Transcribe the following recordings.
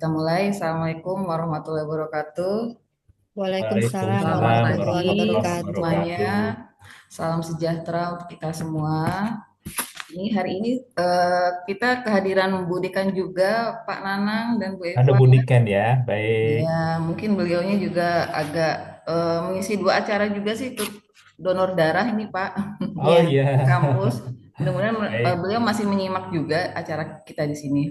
kita mulai. Assalamualaikum warahmatullahi wabarakatuh. Waalaikumsalam Selamat Waalaikumsalam warahmatullahi pagi warahmatullahi wabarakatuh. semuanya. wabarakatuh. Salam sejahtera untuk kita semua. Ini hari ini kita kehadiran Bu Dekan juga, Pak Nanang dan Bu Ada Eva. bunyikan ya, baik. Ya, mungkin beliaunya juga agak mengisi dua acara juga sih ikut donor darah ini Pak Oh yang iya, kampus. Mudah-mudahan baik, beliau masih menyimak juga acara kita di sini.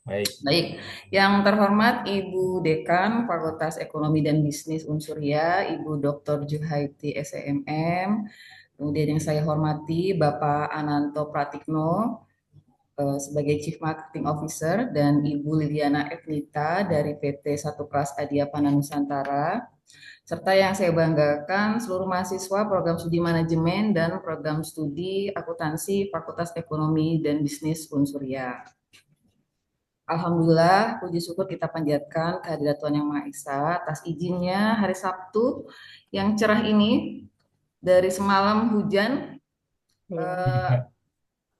baik. Baik, yang terhormat Ibu Dekan Fakultas Ekonomi dan Bisnis Unsuria, Ibu Dr. Juhaiti SEMM, kemudian yang saya hormati Bapak Ananto Pratikno sebagai Chief Marketing Officer dan Ibu Liliana Etnita dari PT Satu Kelas Adiapana Nusantara, serta yang saya banggakan seluruh mahasiswa program studi manajemen dan program studi akuntansi Fakultas Ekonomi dan Bisnis Unsuria. Alhamdulillah, puji syukur kita panjatkan kehadirat Tuhan Yang Maha Esa atas izinnya hari Sabtu yang cerah ini dari semalam hujan, Ya. eh,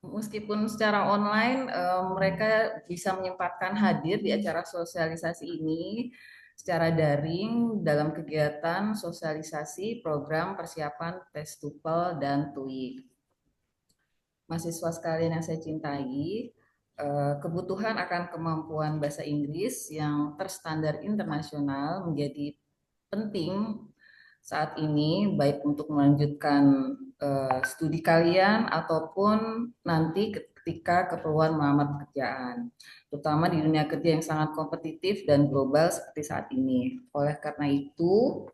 meskipun secara online mereka bisa menyempatkan hadir di acara sosialisasi ini secara daring dalam kegiatan sosialisasi program persiapan tes TOEFL dan TOEIC. Mahasiswa sekalian yang saya cintai, kebutuhan akan kemampuan bahasa Inggris yang terstandar internasional menjadi penting saat ini, baik untuk melanjutkan studi kalian ataupun nanti ketika keperluan melamar pekerjaan, terutama di dunia kerja yang sangat kompetitif dan global seperti saat ini. Oleh karena itu,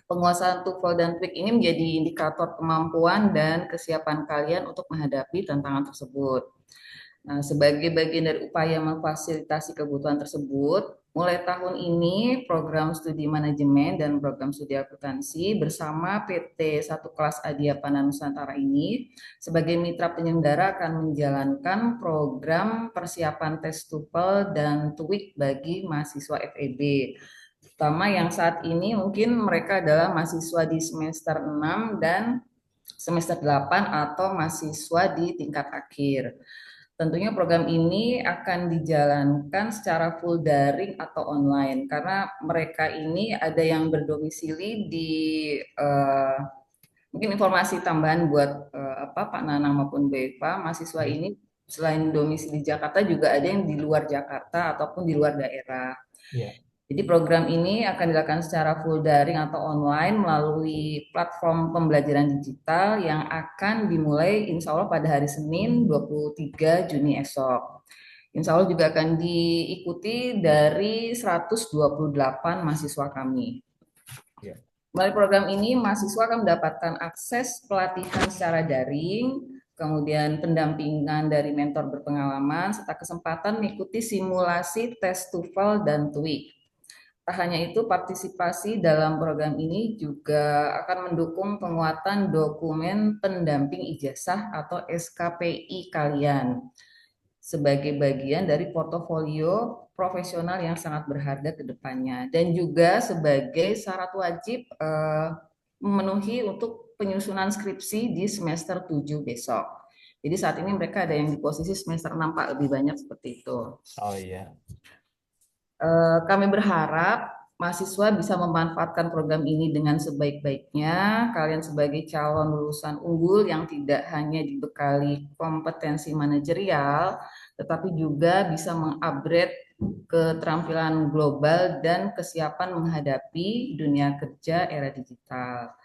penguasaan TOEFL dan TOEIC ini menjadi indikator kemampuan dan kesiapan kalian untuk menghadapi tantangan tersebut. Nah, sebagai bagian dari upaya memfasilitasi kebutuhan tersebut, mulai tahun ini program studi manajemen dan program studi akuntansi bersama PT Satu Kelas Adiapana Nusantara ini sebagai mitra penyelenggara akan menjalankan program persiapan tes TOEFL dan TOEIC bagi mahasiswa FEB. Terutama yang saat ini mungkin mereka adalah mahasiswa di semester 6 dan semester 8 atau mahasiswa di tingkat akhir. Tentunya program ini akan dijalankan secara full daring atau online karena mereka ini ada yang berdomisili di mungkin informasi tambahan buat Pak Nanang maupun Beva, mahasiswa Baik. ini selain domisili Jakarta juga ada yang di luar Jakarta ataupun di luar daerah. Ya, Jadi program ini akan dilakukan secara full daring atau online melalui platform pembelajaran digital yang akan dimulai insya Allah pada hari Senin 23 Juni esok. Insya Allah juga akan diikuti dari 128 mahasiswa kami. ya. Melalui program ini, mahasiswa akan mendapatkan akses pelatihan secara daring, kemudian pendampingan dari mentor berpengalaman, serta kesempatan mengikuti simulasi tes TOEFL dan TOEIC. Tak hanya itu, partisipasi dalam program ini juga akan mendukung penguatan dokumen pendamping ijazah atau SKPI kalian sebagai bagian dari portofolio profesional yang sangat berharga ke depannya dan juga sebagai syarat wajib memenuhi untuk penyusunan skripsi di semester 7 besok. Jadi saat ini mereka ada yang di posisi semester 6 Pak, lebih banyak seperti itu. Oh iya, Kami berharap mahasiswa bisa memanfaatkan program ini dengan sebaik-baiknya. Kalian sebagai calon lulusan unggul yang tidak hanya dibekali kompetensi manajerial, tetapi juga bisa mengupgrade keterampilan global dan kesiapan menghadapi dunia kerja era digital.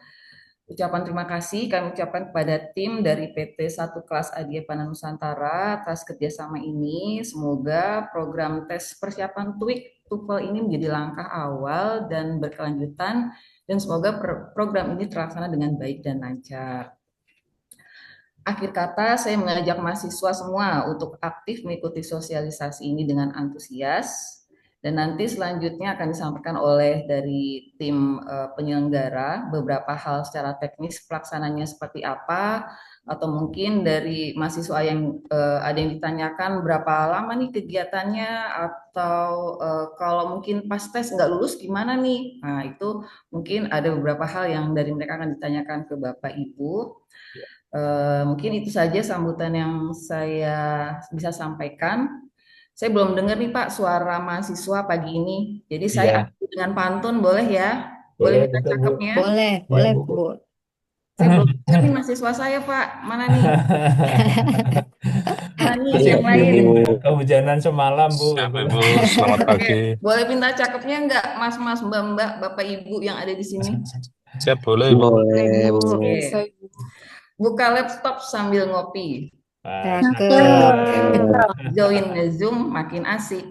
Ucapan terima kasih kami ucapkan kepada tim dari PT Satu Kelas Adiapana Nusantara atas kerjasama ini. Semoga program tes persiapan TOEIC TOEFL ini menjadi langkah awal dan berkelanjutan dan semoga program ini terlaksana dengan baik dan lancar. Akhir kata, saya mengajak mahasiswa semua untuk aktif mengikuti sosialisasi ini dengan antusias. Dan nanti selanjutnya akan disampaikan oleh dari tim penyelenggara beberapa hal secara teknis pelaksananya seperti apa, atau mungkin dari mahasiswa yang ada yang ditanyakan berapa lama nih kegiatannya, atau kalau mungkin pas tes nggak lulus gimana nih. Nah itu mungkin ada beberapa hal yang dari mereka akan ditanyakan ke Bapak Ibu. ya. Mungkin itu saja sambutan yang saya bisa sampaikan. Saya belum dengar nih Pak suara mahasiswa pagi ini. Jadi saya Iya, adu dengan pantun boleh ya? Boleh boleh minta betul Bu. cakepnya? Boleh, Iya boleh, Bu. Bu. Saya belum dengar nih mahasiswa saya Pak. Mana nih? Mana nih Masih yang lain? kehujanan semalam Bu Siap itu. Ibu, selamat Oke, pagi. boleh minta cakepnya nggak Mas-mas, Mbak-mbak, Bapak Ibu yang ada di sini? Siap boleh Ibu. Boleh Bu. Boleh, Bu. Oke. Buka laptop sambil ngopi. Wah, Cakep, cakep. Join Zoom makin asik.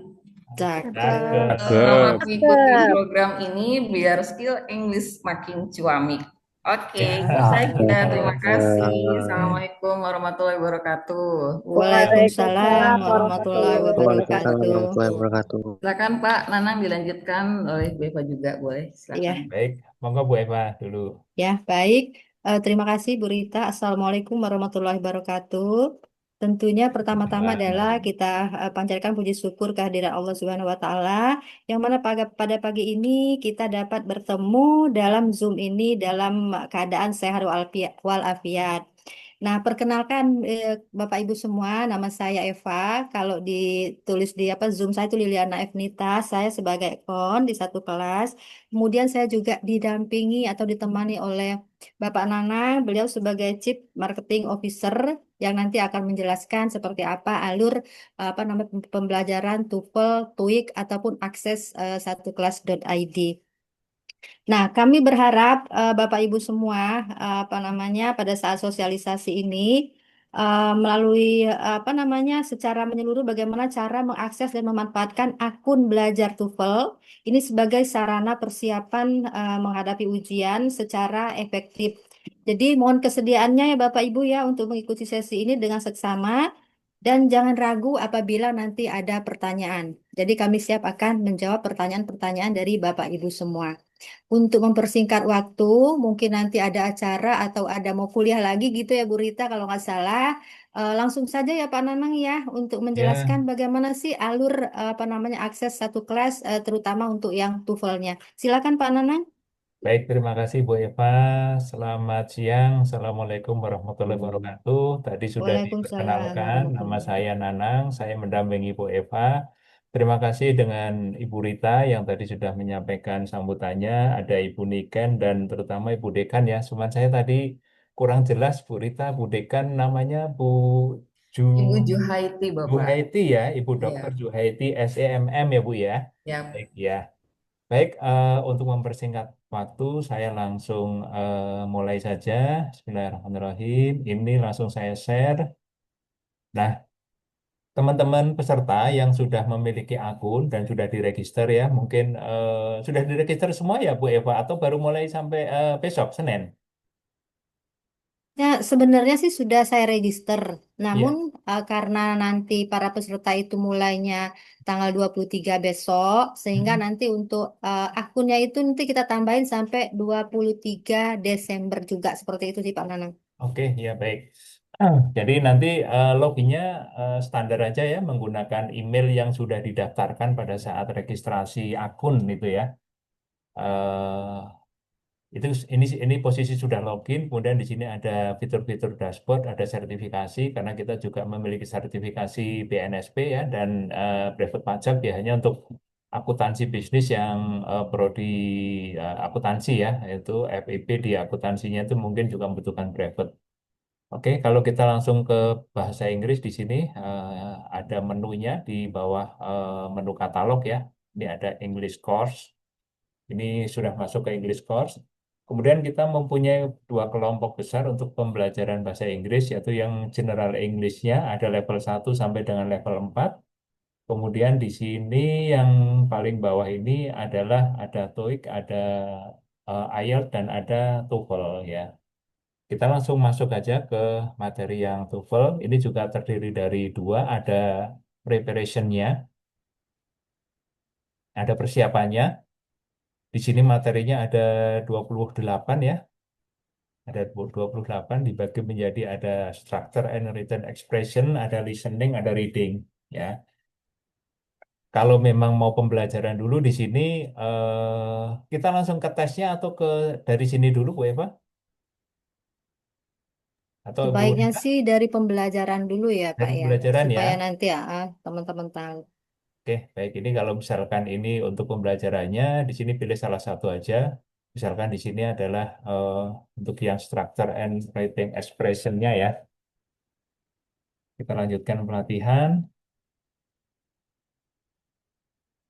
cakep. Cakep. Selamat Cakep. mengikuti program ini biar skill English makin cuamik. Oke, itu saja. Terima kasih. Assalamualaikum warahmatullahi wabarakatuh. Waalaikumsalam Waalaikumsalam warahmatullahi warahmatullahi wabarakatuh. wabarakatuh. Warahmatullahi wabarakatuh. Silakan Pak Nanang dilanjutkan oleh Bu Eva juga boleh. Silakan. Ya, Baik, monggo Bu Eva dulu. ya, baik. Terima kasih Bu Rita. Assalamualaikum warahmatullahi wabarakatuh. Tentunya pertama-tama adalah kita panjatkan puji syukur kehadiran Allah Subhanahu wa taala yang mana pada pagi ini kita dapat bertemu dalam Zoom ini dalam keadaan sehat walafiat. Nah, perkenalkan Bapak Ibu semua, nama saya Eva. Kalau ditulis di Zoom saya itu Liliana Evnita. Saya sebagai kon di satu kelas. Kemudian saya juga didampingi atau ditemani oleh Bapak Nanang, beliau sebagai Chief Marketing Officer yang nanti akan menjelaskan seperti apa alur pembelajaran TOEFL, TOEIC ataupun akses satu kelas.id. Nah, kami berharap Bapak Ibu semua pada saat sosialisasi ini melalui secara menyeluruh bagaimana cara mengakses dan memanfaatkan akun belajar TOEFL ini sebagai sarana persiapan menghadapi ujian secara efektif. Jadi mohon kesediaannya ya Bapak Ibu ya untuk mengikuti sesi ini dengan seksama dan jangan ragu apabila nanti ada pertanyaan. Jadi kami siap akan menjawab pertanyaan-pertanyaan dari Bapak Ibu semua. Untuk mempersingkat waktu, mungkin nanti ada acara atau ada mau kuliah lagi gitu ya Bu Rita kalau nggak salah. Langsung saja ya Pak Nanang ya untuk menjelaskan Ya, bagaimana sih alur akses satu kelas terutama untuk yang TOEFL-nya. Silakan Pak Nanang. baik, terima kasih Bu Eva. Selamat siang. Assalamualaikum warahmatullahi wabarakatuh. Tadi sudah Waalaikumsalam diperkenalkan, nama warahmatullahi. saya Nanang, saya mendampingi Bu Eva. Terima kasih dengan Ibu Rita yang tadi sudah menyampaikan sambutannya, ada Ibu Niken dan terutama Ibu Dekan ya. Cuman saya tadi kurang jelas Bu Rita, Bu Dekan namanya Bu Ju Ibu Juhaiti Bapak. Juhaiti ya, Ibu Dokter Ya, Juhaiti SEMM ya Bu ya. ya. Baik ya. Baik, untuk mempersingkat waktu, saya langsung mulai saja. Bismillahirrahmanirrahim. Ini langsung saya share. Nah, teman-teman peserta yang sudah memiliki akun dan sudah diregister ya, mungkin sudah diregister semua ya Bu Eva, atau baru mulai sampai besok, Senin? Ya, sebenarnya sih sudah saya register. Namun Ya. karena nanti para peserta itu mulainya tanggal 23 besok, sehingga Mhm. nanti untuk akunnya itu nanti kita tambahin sampai 23 Desember juga seperti itu sih Pak Nanang. Oke, ya baik. Jadi nanti loginnya standar aja ya, menggunakan email yang sudah didaftarkan pada saat registrasi akun itu ya. Eh, Itu ini posisi sudah login, kemudian di sini ada fitur-fitur dashboard, ada sertifikasi karena kita juga memiliki sertifikasi BNSP ya dan brevet pajak ya hanya untuk akuntansi bisnis yang prodi akuntansi ya, yaitu FIP di akuntansinya itu mungkin juga membutuhkan brevet. Oke, kalau kita langsung ke bahasa Inggris di sini ada menunya di bawah menu katalog ya. Ini ada English Course. Ini sudah masuk ke English Course. Kemudian kita mempunyai dua kelompok besar untuk pembelajaran bahasa Inggris, yaitu yang General English-nya ada level 1 sampai dengan level 4. Kemudian di sini yang paling bawah ini adalah ada TOEIC, ada IELTS, dan ada TOEFL ya. Kita langsung masuk aja ke materi yang TOEFL. Ini juga terdiri dari dua, ada preparation-nya, ada persiapannya. Di sini materinya ada 28 ya. Ada 28 dibagi menjadi ada structure and written expression, ada listening, ada reading ya. Kalau memang mau pembelajaran dulu di sini kita langsung ke tesnya atau ke dari sini dulu Bu Eva atau Bu Sebaiknya Rita sih dari pembelajaran dulu ya dari Pak ya, pembelajaran ya. supaya nanti teman-teman tahu. Oke, baik. Ini kalau misalkan ini untuk pembelajarannya, di sini pilih salah satu aja. Misalkan di sini adalah untuk yang structure and writing expression-nya ya. Kita lanjutkan pelatihan.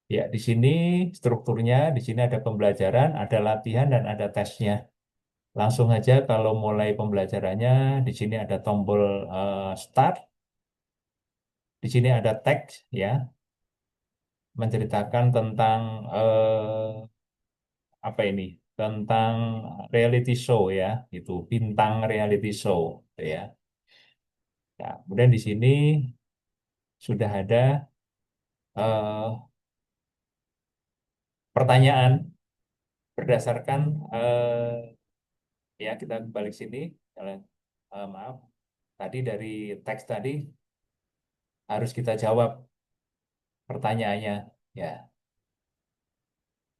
Ya, di sini strukturnya, di sini ada pembelajaran, ada latihan, dan ada tesnya. Langsung aja kalau mulai pembelajarannya, di sini ada tombol start, di sini ada teks ya, menceritakan tentang apa ini? Tentang reality show ya, itu bintang reality show gitu ya. Ya, kemudian di sini sudah ada eh, pertanyaan berdasarkan ya kita balik sini. Maaf, tadi dari teks tadi harus kita jawab pertanyaannya. Ya,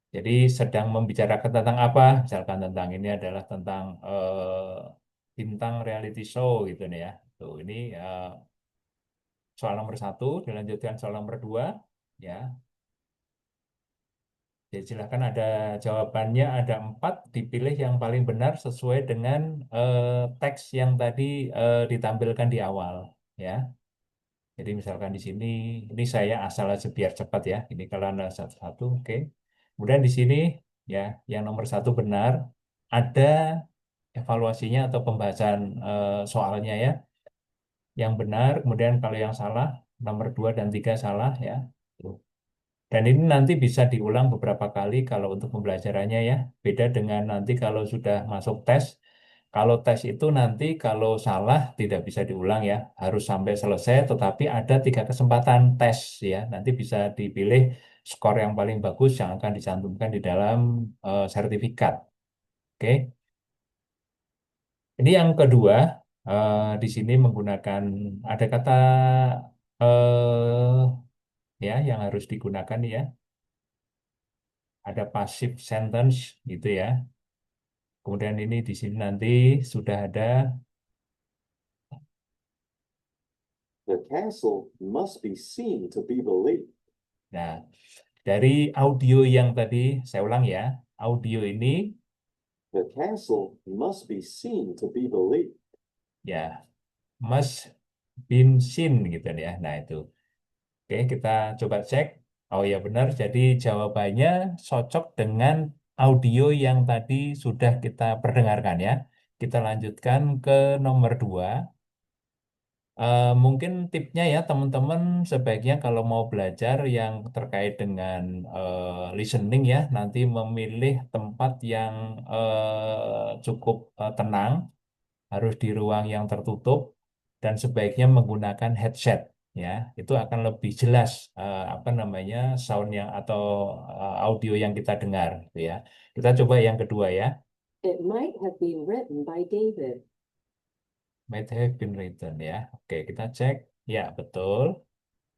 jadi sedang membicarakan tentang apa? Misalkan tentang ini adalah tentang bintang reality show gitu nih ya. Tuh ini soal nomor satu, dilanjutkan soal nomor dua. Ya, jadi silakan ada jawabannya ada empat, dipilih yang paling benar sesuai dengan teks yang tadi ditampilkan di awal. Ya, jadi misalkan di sini, ini saya asal aja biar cepat ya. Ini kalau anda satu-satu, oke. Kemudian di sini ya, yang nomor satu benar, ada evaluasinya atau pembahasan soalnya ya. Yang benar, kemudian kalau yang salah, nomor dua dan tiga salah ya. Tuh. Dan ini nanti bisa diulang beberapa kali kalau untuk pembelajarannya ya. Beda dengan nanti kalau sudah masuk tes. Kalau tes itu nanti kalau salah tidak bisa diulang ya. Harus sampai selesai tetapi ada 3 kesempatan tes ya. Nanti bisa dipilih skor yang paling bagus yang akan dicantumkan di dalam sertifikat. Oke. Ini yang kedua, di sini menggunakan ada kata eh, ya yang harus digunakan ya. Ada passive sentence gitu ya. Kemudian ini di sini nanti sudah ada. The castle must be seen to be believed. Nah, dari audio yang tadi saya ulang ya. Audio ini The castle must be seen to be believed. ya must been seen gitu ya. Nah, itu. Oke, kita coba cek. Oh ya benar, jadi jawabannya cocok dengan audio yang tadi sudah kita perdengarkan ya. Kita lanjutkan ke nomor dua. Mungkin tipnya ya teman-teman sebaiknya kalau mau belajar yang terkait dengan listening ya, nanti memilih tempat yang cukup tenang, harus di ruang yang tertutup dan sebaiknya menggunakan headset ya. Itu akan lebih jelas apa namanya sound yang atau audio yang kita dengar gitu ya. Kita coba yang kedua ya. It might have been written by David. Might have been written ya. Oke, kita cek. Ya, betul.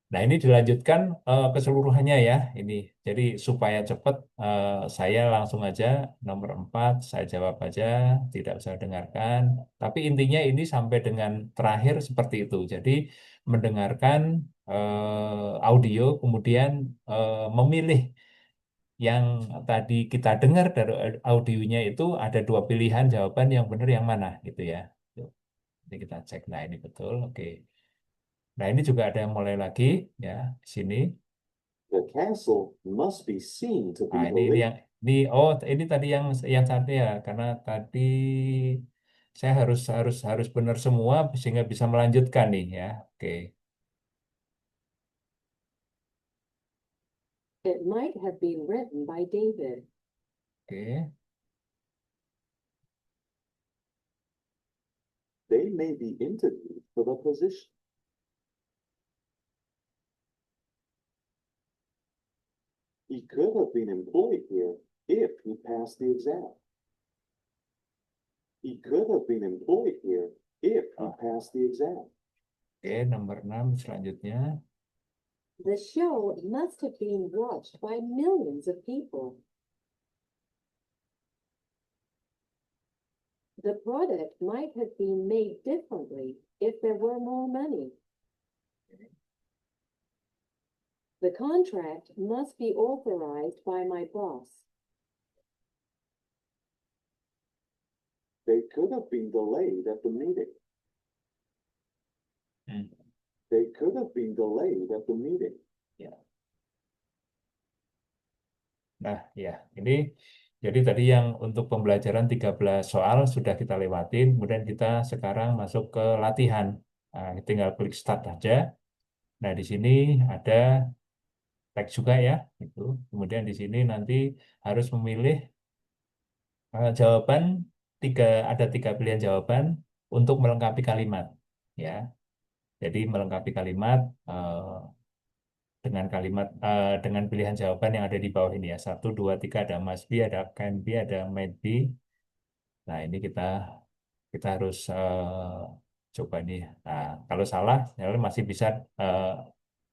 Nah, ini dilanjutkan keseluruhannya ya. Ini jadi supaya cepat saya langsung aja nomor 4 saya jawab aja, tidak usah dengarkan. Tapi intinya ini sampai dengan terakhir seperti itu. Jadi mendengarkan audio, kemudian memilih yang tadi kita dengar dari audionya itu ada dua pilihan jawaban yang benar yang mana gitu ya. Tuh. Jadi kita cek. Nah, ini betul. Oke. Nah, ini juga ada yang mulai lagi ya di sini. The castle must be seen to be Nah, ini yang believed. ini tadi yang satu ya karena tadi saya harus benar semua sehingga bisa melanjutkan nih ya. Oke. It might have been written by David. Oke. They may be interviewed for the position. He could have been employed here if he passed the exam. He could have been employed here if he passed the exam. Oke, nomor 6 selanjutnya. The show must have been watched by millions of people. The product might have been made differently if there were more money. The contract must be authorized by my boss. They could have been delayed at the meeting. Hmm. They could have been delayed at the meeting. Nah, ya, ini jadi tadi yang untuk pembelajaran 13 soal sudah kita lewatin, kemudian kita sekarang masuk ke latihan. Nah, tinggal klik start aja. Nah, di sini ada teks juga ya, itu. Kemudian di sini nanti harus memilih jawaban ada tiga pilihan jawaban untuk melengkapi kalimat, ya. Jadi melengkapi kalimat dengan pilihan jawaban yang ada di bawah ini ya. 1, 2, 3 ada must be, ada can be, ada might be. Nah, ini kita harus coba ini. Nah, kalau salah, ya masih bisa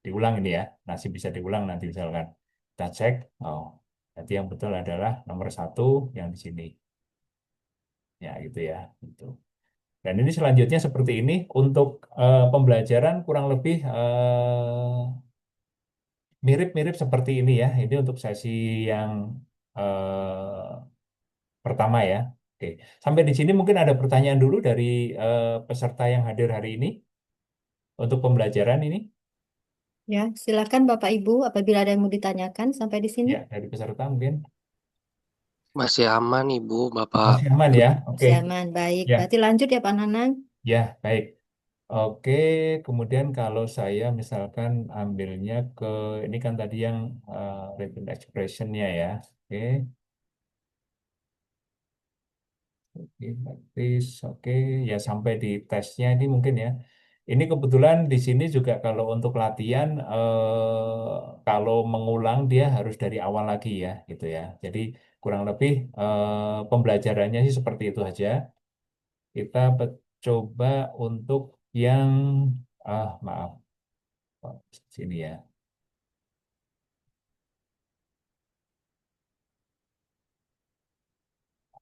diulang ini ya. Masih bisa diulang nanti misalkan. Kita cek. Oh, nanti yang betul adalah nomor 1 yang di sini. Ya, gitu ya. Gitu. Dan ini selanjutnya seperti ini untuk pembelajaran kurang lebih mirip-mirip seperti ini ya. Ini untuk sesi yang pertama ya. Oke, sampai di sini mungkin ada pertanyaan dulu dari peserta yang hadir hari ini untuk pembelajaran ini. Ya, silakan Bapak Ibu apabila ada yang mau ditanyakan sampai di sini. Ya, dari peserta mungkin Masih aman Ibu, Bapak. masih aman ya. Oke, Masih aman, baik. ya, Berarti lanjut ya Pak Nanang. ya, baik. Oke, kemudian kalau saya misalkan ambilnya ke ini kan tadi yang written expression-nya ya. Oke. Oke, praktis. Oke, ya sampai di tesnya ini mungkin ya. Ini kebetulan di sini juga kalau untuk latihan, kalau mengulang dia harus dari awal lagi ya, gitu ya. Jadi kurang lebih pembelajarannya sih seperti itu aja. Kita coba untuk yang, maaf, oh, sini ya.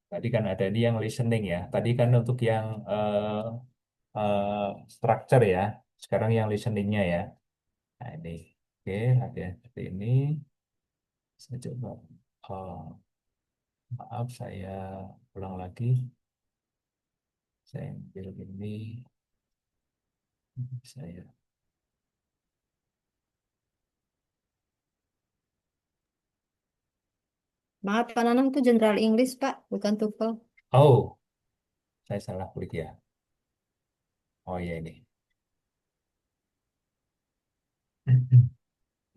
Tadi kan ada ini yang listening ya. Tadi kan untuk yang structure ya. Sekarang yang listeningnya ya. Nah, ini. Oke, latihan seperti ini. Saya coba. Oh, maaf, saya ulang lagi. Saya ambil ini. Saya. Maaf Pak Nanang itu General English Pak, bukan TOEFL. Oh, saya salah klik ya. Oh ya ini.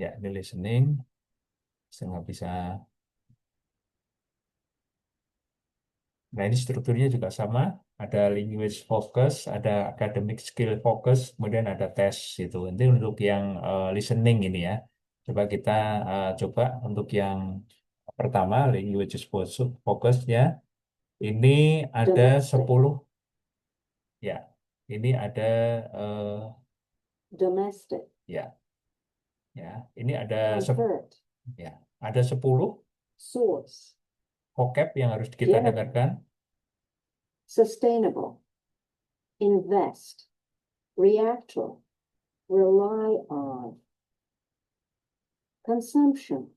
Ya, ini listening. Saya nggak bisa. Nah, ini strukturnya juga sama. Ada language focus, ada academic skill focus, kemudian ada tes itu. Nanti untuk yang listening ini ya. Coba kita coba untuk yang pertama, language focusnya. Ini ada Domestic. 10. Ya, ini ada Domestic. ya, ya. Ini ada Convert. ya, ada 10 Source. vocab yang harus kita Generate. dengarkan. Sustainable. Invest. Reactor. Rely on. Consumption.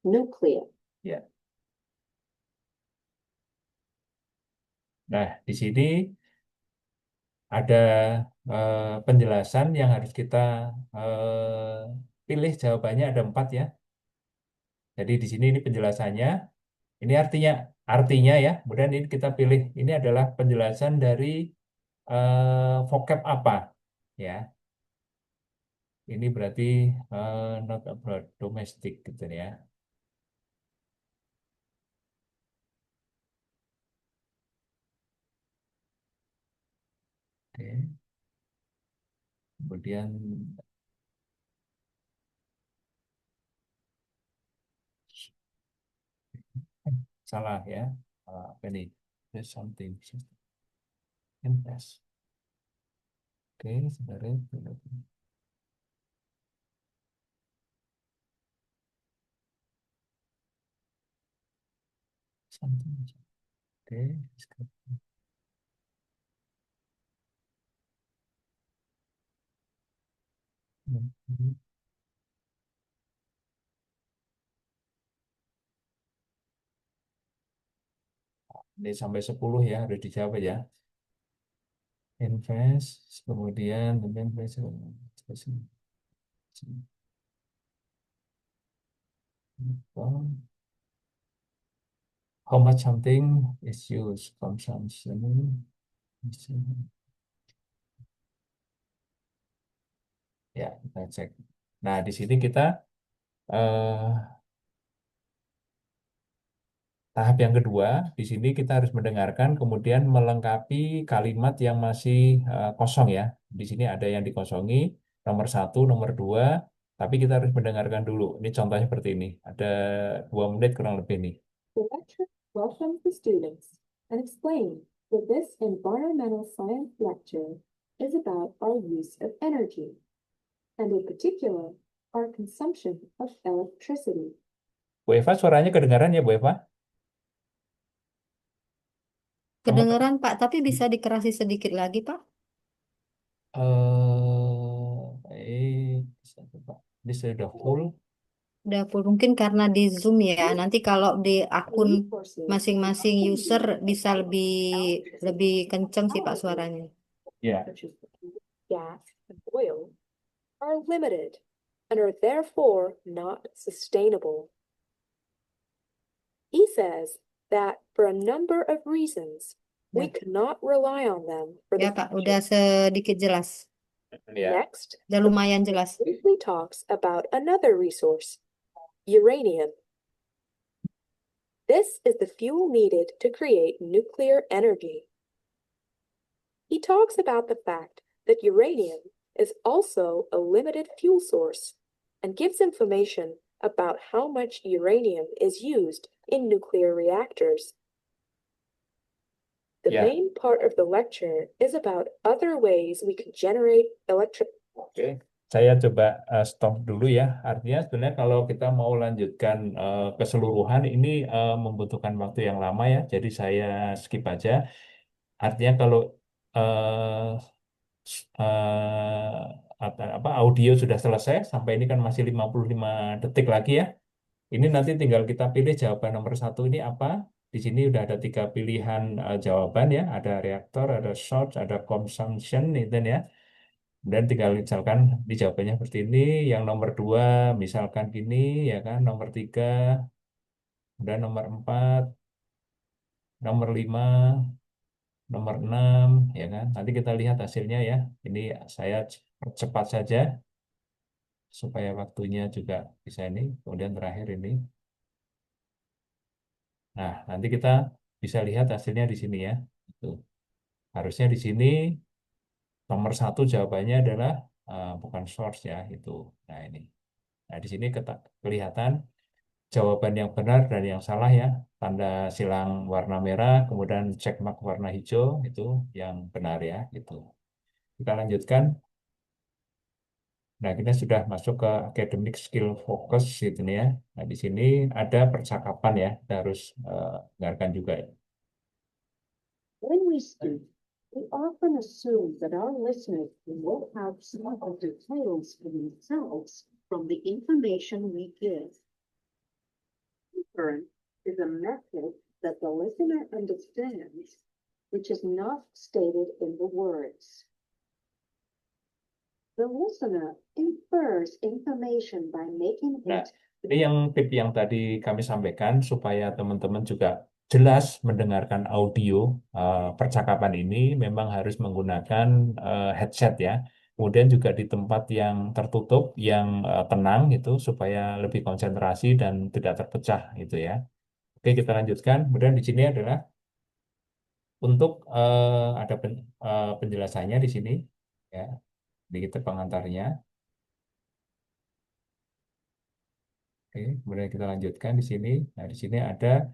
Nuclear. Ya. Nah, di sini ada penjelasan yang harus kita pilih jawabannya ada 4 ya. Jadi di sini ini penjelasannya, ini artinya ya. Kemudian ini kita pilih ini adalah penjelasan dari vocab apa ya. Ini berarti not abroad, domestik gitu ya. Oke. Kemudian salah ya. Apa nih? There's something. Invest. Oke, sebenarnya something. Oke, Ini sampai 10 ya, harus dijawab ya. Invest, kemudian how much something is used, consumption. Ya, kita cek. Nah, di sini kita eh, tahap yang kedua, di sini kita harus mendengarkan, kemudian melengkapi kalimat yang masih kosong ya. Di sini ada yang dikosongi, nomor 1, nomor 2, tapi kita harus mendengarkan dulu. Ini contohnya seperti ini. Ada 2 menit kurang lebih nih. The lecturer welcomes the students and explains that this environmental science lecture is about our use of energy, and in particular, our consumption of electricity. Bu Eva, suaranya kedengaran ya, Bu Eva? Kedengeran Pak, tapi bisa dikerasi sedikit lagi Pak? Bisa coba. Ini sudah full. Udah full. Mungkin karena di Zoom ya. Nanti kalau di akun masing-masing user bisa lebih kenceng sih Pak suaranya. Ya. Such as gas and oil are limited and are therefore not sustainable. He says that for a number of reasons, we cannot rely on them for Ya the Pak, udah sedikit jelas. Ya. Next, Udah lumayan jelas. briefly talks about another resource, uranium. This is the fuel needed to create nuclear energy. He talks about the fact that uranium is also a limited fuel source and gives information about how much uranium is used in nuclear reactors. The Yeah. main part of the lecture is about other ways we can generate electricity. Oke, saya coba stop dulu ya. Artinya sebenarnya kalau kita mau lanjutkan keseluruhan ini membutuhkan waktu yang lama ya. Jadi saya skip aja. Artinya kalau eh, audio sudah selesai, sampai ini kan masih 55 detik lagi ya. Ini nanti tinggal kita pilih jawaban nomor 1 ini apa. Di sini udah ada 3 pilihan jawaban ya. Ada reaktor, ada source, ada consumption itu ya. Dan tinggal misalkan dijawabnya seperti ini, yang nomor 2 misalkan gini ya kan, nomor 3, dan nomor 4, nomor 5, nomor 6 ya kan. Nanti kita lihat hasilnya ya. Ini saya cepat saja supaya waktunya juga bisa ini. Kemudian terakhir ini. Nah, nanti kita bisa lihat hasilnya di sini ya. Itu. Harusnya di sini nomor 1 jawabannya adalah bukan source ya, itu. Nah, ini. Nah, di sini kelihatan jawaban yang benar dan yang salah ya. Tanda silang warna merah, kemudian check mark warna hijau, itu yang benar ya. Gitu. Kita lanjutkan. Nah, kita sudah masuk ke academic skill focus gitu ya. Nah, di sini ada percakapan ya. Kita harus dengarkan juga ya. When we speak, we often assume that our listeners will have some of the details for themselves from the information we give. Inference is a method that the listener understands, which is not stated in the words. The listener infers information by making Nah, it. ini yang tip yang tadi kami sampaikan supaya teman-teman juga jelas mendengarkan audio percakapan ini memang harus menggunakan headset ya. Kemudian juga di tempat yang tertutup, yang tenang itu supaya lebih konsentrasi dan tidak terpecah gitu ya. Oke, kita lanjutkan. Kemudian di sini adalah untuk ada penjelasannya di sini ya. Di kita pengantarnya. Oke, kemudian kita lanjutkan di sini. Nah, di sini ada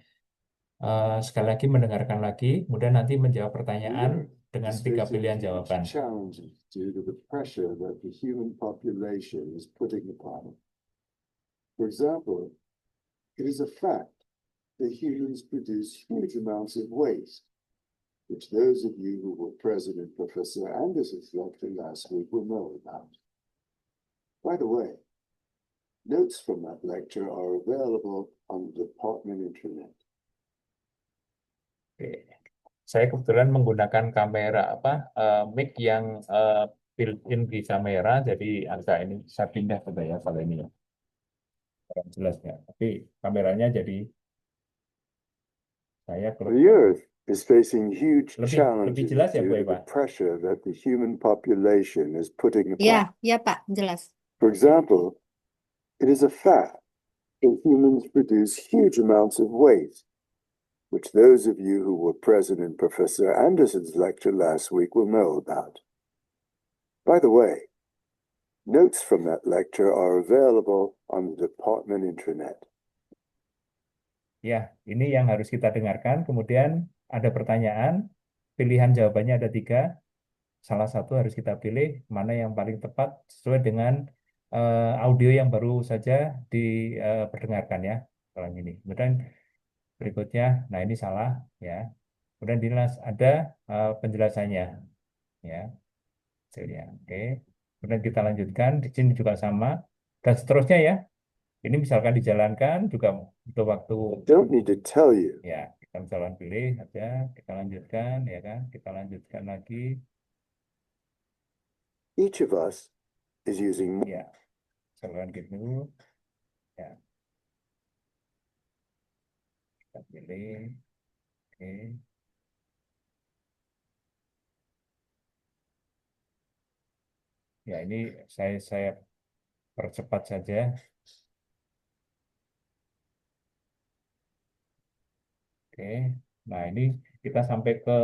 sekali lagi mendengarkan lagi, kemudian nanti menjawab pertanyaan dengan 3 pilihan jawaban. Challenges due to the pressure that the human population is putting upon it. For example, it is a fact that humans produce huge amounts of waste, which those of you who were present in Professor Anderson's lecture last week will know about. By the way, notes from that lecture are available on the department intranet. Oke. Saya kebetulan menggunakan kamera mic yang built-in di kamera, jadi agak ini saya pindah coba ya kalau ini ya, kurang jelas ya. Tapi kameranya jadi saya The Earth is facing huge lebih challenges jelas ya Bu due to Eva. the pressure that the human population is putting upon. Ya, ya Pak, jelas. For example, it is a fact that humans produce huge amounts of waste, which those of you who were present in Professor Anderson's lecture last week will know about. By the way, notes from that lecture are available on the department intranet. Ya, ini yang harus kita dengarkan. Kemudian ada pertanyaan, pilihan jawabannya ada 3. Salah satu harus kita pilih mana yang paling tepat sesuai dengan audio yang baru saja diperdengarkan ya. Kalau ini. Kemudian berikutnya, nah ini salah ya. Kemudian ada penjelasannya ya. Hasilnya. Oke. Kemudian kita lanjutkan, di sini juga sama dan seterusnya ya. Ini misalkan dijalankan juga butuh waktu. Don't need to tell you. Ya, kita misalkan pilih aja, kita lanjutkan ya kan, kita lanjutkan lagi. Each of us is using Ya, misalkan gitu. Ya, kita pilih. Oke. Ya, ini saya percepat saja. Oke. Nah, ini kita sampai ke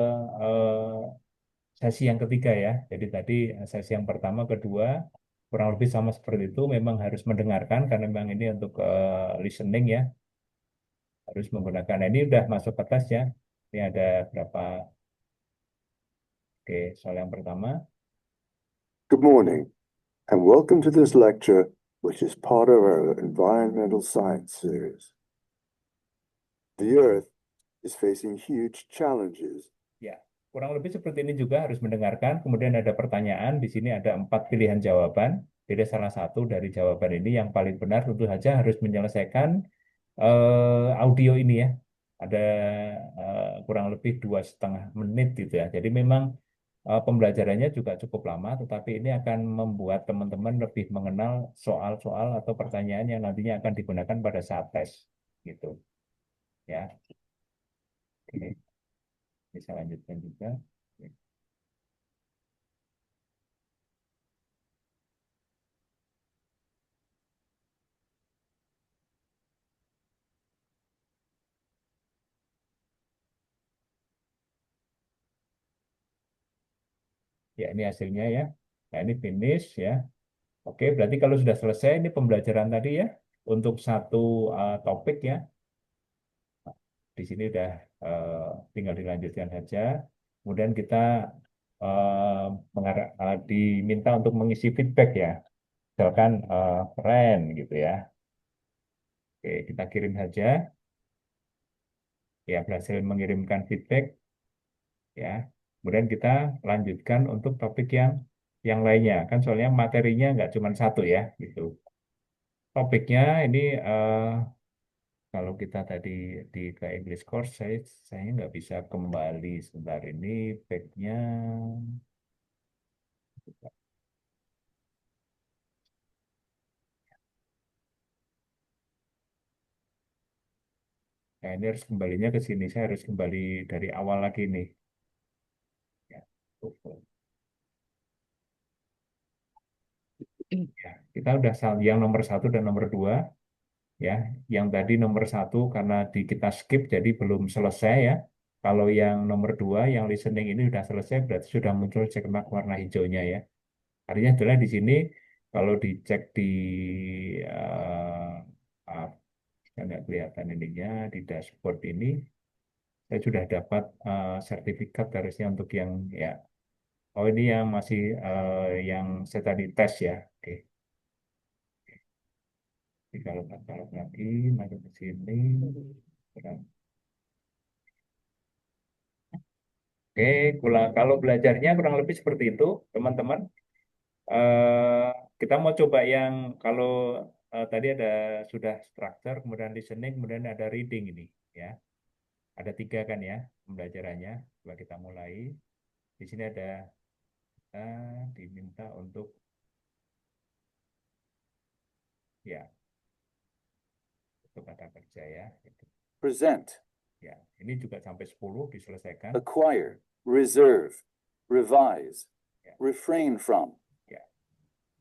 sesi yang ketiga ya. Jadi tadi sesi yang pertama, kedua, kurang lebih sama seperti itu. Memang harus mendengarkan karena memang ini untuk listening ya. Harus menggunakan. Nah, ini udah masuk ke tes ya. Ini ada berapa? Oke, soal yang pertama. Good morning, and welcome to this lecture, which is part of our environmental science series. The Earth is facing huge challenges. Ya, kurang lebih seperti ini juga harus mendengarkan. Kemudian ada pertanyaan. Di sini ada 4 pilihan jawaban. Jadi salah satu dari jawaban ini yang paling benar tentu saja harus menyelesaikan audio ini ya. Ada kurang lebih 2,5 menit gitu ya. Jadi memang pembelajarannya juga cukup lama, tetapi ini akan membuat teman-teman lebih mengenal soal-soal atau pertanyaan yang nantinya akan digunakan pada saat tes gitu ya. Oke, bisa lanjutkan juga. Ya, ini hasilnya ya. Nah, ini finish ya. Oke, berarti kalau sudah selesai ini pembelajaran tadi ya untuk satu topik ya. Di sini udah tinggal dilanjutkan saja. Kemudian kita diminta untuk mengisi feedback ya. Misalkan keren gitu ya. Oke, kita kirim saja. Ya, berhasil mengirimkan feedback ya. Kemudian kita lanjutkan untuk topik yang lainnya. Kan soalnya materinya nggak cuma satu ya, gitu. Topiknya ini kalau kita tadi ke English course, saya nggak bisa kembali sebentar ini backnya. Nah, ini harus kembalinya ke sini. Saya harus kembali dari awal lagi nih. Ya, ya, kita udah yang nomor 1 dan nomor 2 ya. Yang tadi nomor 1 karena kita skip jadi belum selesai ya. Kalau yang nomor 2 yang listening ini sudah selesai berarti sudah muncul check mark warna hijaunya ya. Artinya adalah di sini kalau dicek di uh, nggak kelihatan ininya di dashboard ini saya sudah dapat sertifikat harusnya untuk yang ya. Oh ini yang masih yang saya tadi tes ya. Oke. Jadi kalau lagi masuk ke sini. Oke, kalau belajarnya kurang lebih seperti itu, teman-teman. Eh, kita mau coba yang kalau tadi ada sudah structure, kemudian listening, kemudian ada reading ini, ya. Ada 3 kan ya pembelajarannya. Coba kita mulai. Di sini ada kita diminta untuk ya kata kerja ya. present, Ya, ini juga sampai 10 diselesaikan. acquire, reserve, revise, Ya. refrain from.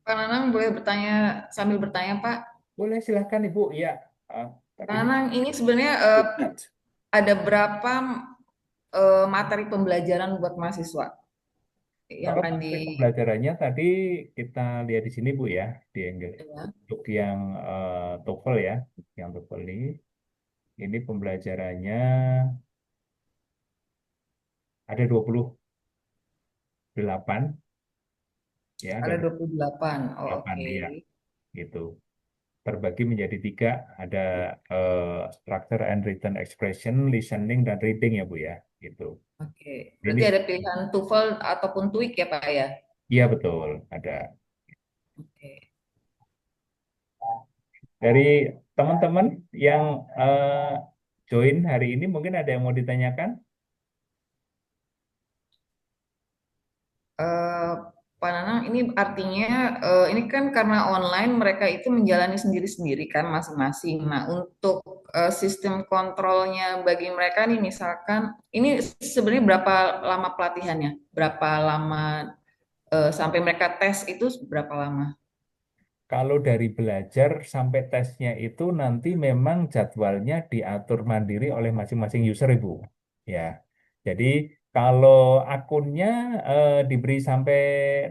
Pak Nanang boleh bertanya sambil bertanya, Pak. Boleh silahkan Ibu. Ya, Pak tapi Nanang, ini sebenarnya Present. ada berapa materi pembelajaran buat mahasiswa yang kalau akan materi pembelajarannya tadi kita lihat di sini Bu ya, di English. ya. Untuk yang TOEFL ya, yang TOEFL ini pembelajarannya ada 28 ya, Ada 28. Oh, 28 oke. ya, gitu. Terbagi menjadi 3, ada structure and written expression, listening dan reading ya Bu ya, gitu. Oke. Ini Berarti ada pilihan TOEFL ataupun TOEIC ya, Pak ya? iya betul, ada. Oke. Dari teman-teman yang join hari ini mungkin ada yang mau ditanyakan? Eh, Pak Nanang, ini artinya ini kan karena online mereka itu menjalani sendiri-sendiri kan masing-masing. Nah, untuk sistem kontrolnya bagi mereka nih misalkan ini sebenarnya berapa lama pelatihannya? Berapa lama sampai mereka tes itu berapa lama? Kalau dari belajar sampai tesnya itu nanti memang jadwalnya diatur mandiri oleh masing-masing user Ibu. Ya, jadi kalau akunnya diberi sampai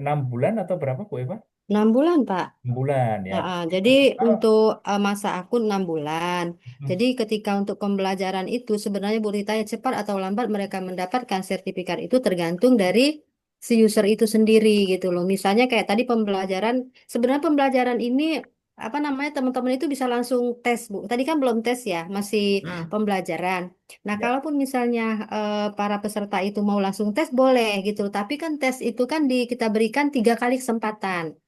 6 bulan atau berapa Bu Eva? 6 bulan, Pak. 6 bulan ya. Jadi Kalau untuk masa akun 6 bulan. Jadi ketika untuk pembelajaran itu sebenarnya Bu Rita ya cepat atau lambat mereka mendapatkan sertifikat itu tergantung dari si user itu sendiri gitu loh. Misalnya kayak tadi pembelajaran, sebenarnya pembelajaran ini apa namanya teman-teman itu bisa langsung tes Bu. Tadi kan belum tes ya, masih Hmm. pembelajaran. Nah, ya, kalaupun misalnya para peserta itu mau langsung tes boleh gitu. Tapi kan tes itu kan kita berikan 3 kali kesempatan.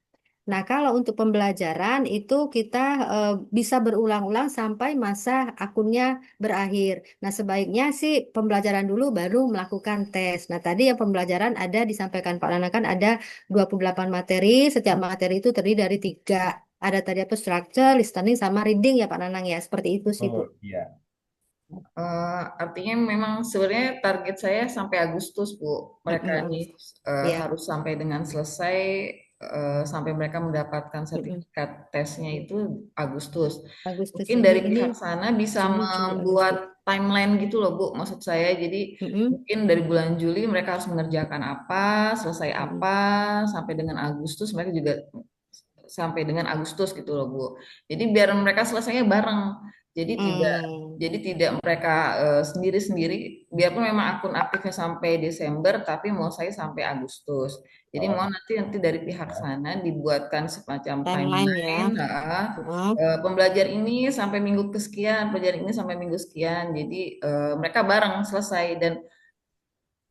Nah, kalau untuk pembelajaran itu kita bisa berulang-ulang sampai masa akunnya berakhir. Nah, sebaiknya sih pembelajaran dulu baru melakukan tes. Nah, tadi yang pembelajaran ada disampaikan Pak Nana kan ada 28 materi, setiap materi itu terdiri dari 3. Ada tadi apa structure, listening, sama reading ya Pak Nanang ya. Seperti itu sih Bu. oh iya. Artinya memang sebenarnya target saya sampai Agustus, Bu. Mereka Mm-mm, ini Agustus. Ya. harus sampai dengan selesai, sampai mereka mendapatkan Mm-mm. sertifikat tesnya itu Agustus. Agustus Mungkin dari ini pihak sana bisa Juni, Juli, membuat Agustus. timeline gitu loh, Bu. Maksud saya, jadi Mm-mm, mungkin dari bulan Juli mereka harus mengerjakan apa, selesai mm-mm. apa, sampai dengan Agustus mereka juga sampai dengan Agustus gitu loh Bu. Jadi biar mereka selesainya bareng. Jadi tidak Hmm. jadi tidak mereka sendiri-sendiri. Biarpun memang akun aktifnya sampai Desember, tapi mau saya sampai Agustus. Jadi Oh, mau nanti dari pihak ya. sana dibuatkan semacam Timeline ya. timeline. Heeh. Pembelajar ini sampai minggu kesekian, pembelajar ini sampai minggu sekian. Jadi mereka bareng selesai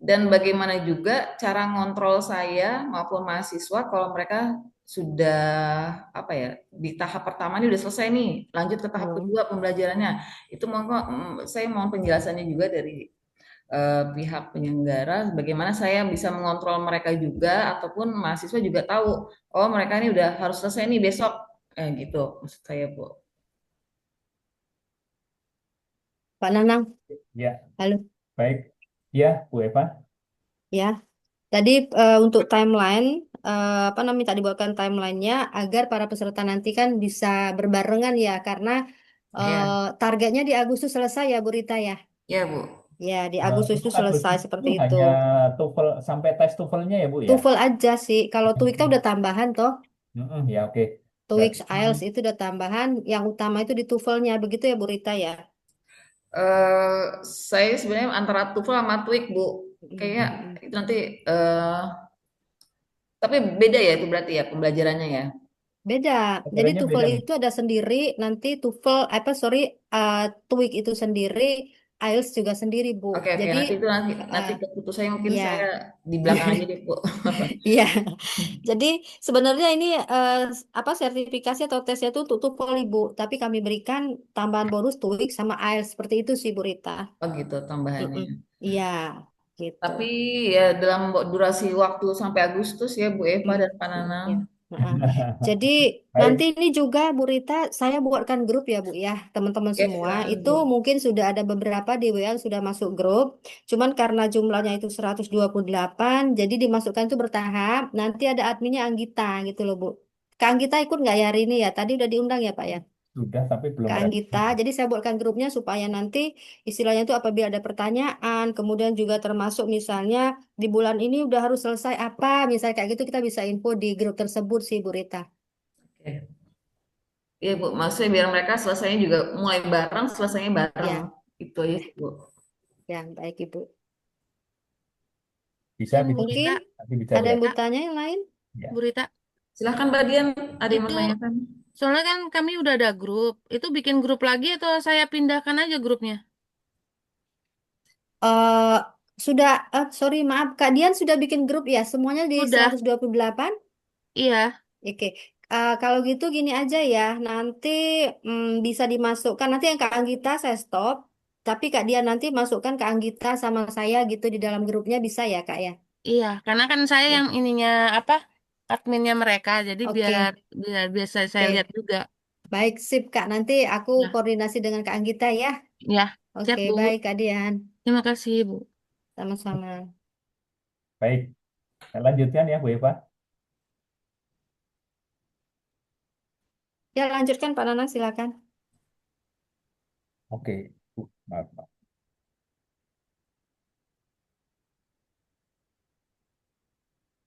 dan bagaimana juga cara ngontrol saya maupun mahasiswa kalau mereka sudah apa ya di tahap pertama ini udah selesai nih, lanjut ke tahap Hmm. kedua pembelajarannya. Itu saya mohon penjelasannya juga dari pihak penyelenggara bagaimana saya bisa mengontrol mereka juga ataupun mahasiswa juga tahu oh mereka ini udah harus selesai nih besok gitu maksud saya Bu. Pak Nanang, Ya, halo. baik. Ya, Bu Eva. Ya, tadi untuk timeline, apa namanya tadi buatkan timelinenya agar para peserta nanti kan bisa berbarengan ya, karena Ya, targetnya di Agustus selesai ya, Bu Rita ya. ya Bu. Ya, di Agustus itu Untuk selesai Agustus itu seperti itu. hanya TOEFL sampai tes TOEFL-nya ya Bu ya? TOEFL aja sih. Kalau TOEIC kita udah tambahan toh. Ya oke. TOEIC Berarti IELTS itu udah tambahan. Yang utama itu di TOEFL-nya, begitu ya, Bu Rita ya. eh saya sebenarnya antara TOEFL sama TOEIC Bu. Kayaknya Mm-mm. itu nanti tapi beda ya itu berarti ya pembelajarannya ya. Beda. Jadi pelajarannya TOEFL beda Bu. itu ada sendiri, nanti TOEFL, apa sorry, TOEIC itu sendiri, IELTS juga sendiri, Bu. Oke, Jadi nanti itu nanti eh, keputusannya mungkin ya. saya di belakang aja deh, Bu. Iya, jadi sebenarnya ini apa sertifikasi atau tesnya itu untuk TOEFL Ibu, tapi kami berikan tambahan bonus TOEIC sama IELTS seperti itu sih Bu Rita. Oh gitu tambahannya. Mm-mm. Iya, gitu. Tapi ya dalam durasi waktu sampai Agustus ya Bu Eva Mm, dan Pak Nanang. ya. Heeh. Jadi nanti Baik, ini juga Bu Rita, saya buatkan grup ya Bu ya, teman-teman Ya semua. silakan Itu Bu. mungkin sudah ada beberapa di WA yang sudah masuk grup. Cuman karena jumlahnya itu 128, jadi dimasukkan itu bertahap. Nanti ada adminnya Anggita gitu loh Bu. Kak Anggita ikut nggak ya hari ini ya? Tadi udah diundang ya Pak ya? sudah tapi belum Kak Anggita. respon. Jadi saya buatkan grupnya supaya nanti istilahnya itu apabila ada pertanyaan, kemudian juga termasuk misalnya di bulan ini udah harus selesai apa, misalnya kayak gitu kita bisa info di grup tersebut sih Bu Rita. Oke. Iya Bu, maksudnya biar mereka selesainya juga mulai bareng, selesainya bareng. Ya, Itu aja ya, sih Bu. ya, baik Ibu. Bisa, Bu bisa. Mungkin Rita, Nanti bisa ada yang diatur. bertanya yang lain? Ya. Bu Rita, Silahkan Mbak Dian, ada yang mau itu tanyakan? soalnya kan kami udah ada grup. Itu bikin grup lagi atau saya pindahkan aja grupnya? eh sudah, sorry maaf, Kak Dian sudah bikin grup ya? Semuanya di Udah, 128? iya, Oke, kalau gitu gini aja ya, nanti bisa dimasukkan, nanti yang Kak Anggita saya stop, tapi Kak Dian nanti masukkan Kak Anggita sama saya gitu di dalam grupnya bisa ya Kak ya? iya. Karena kan saya Ya, yang ininya apa? Adminnya mereka. Jadi biar oke, biar biasa saya lihat oke. juga. Baik, sip Kak, nanti aku Ya, koordinasi dengan Kak Anggita ya. ya. Siap, Oke, Bu. baik Kak Dian, Terima kasih, Bu. sama-sama. Baik, saya lanjutkan ya Bu Eva. Ya, lanjutkan Pak Nanang, silakan. Oke, maaf, maaf.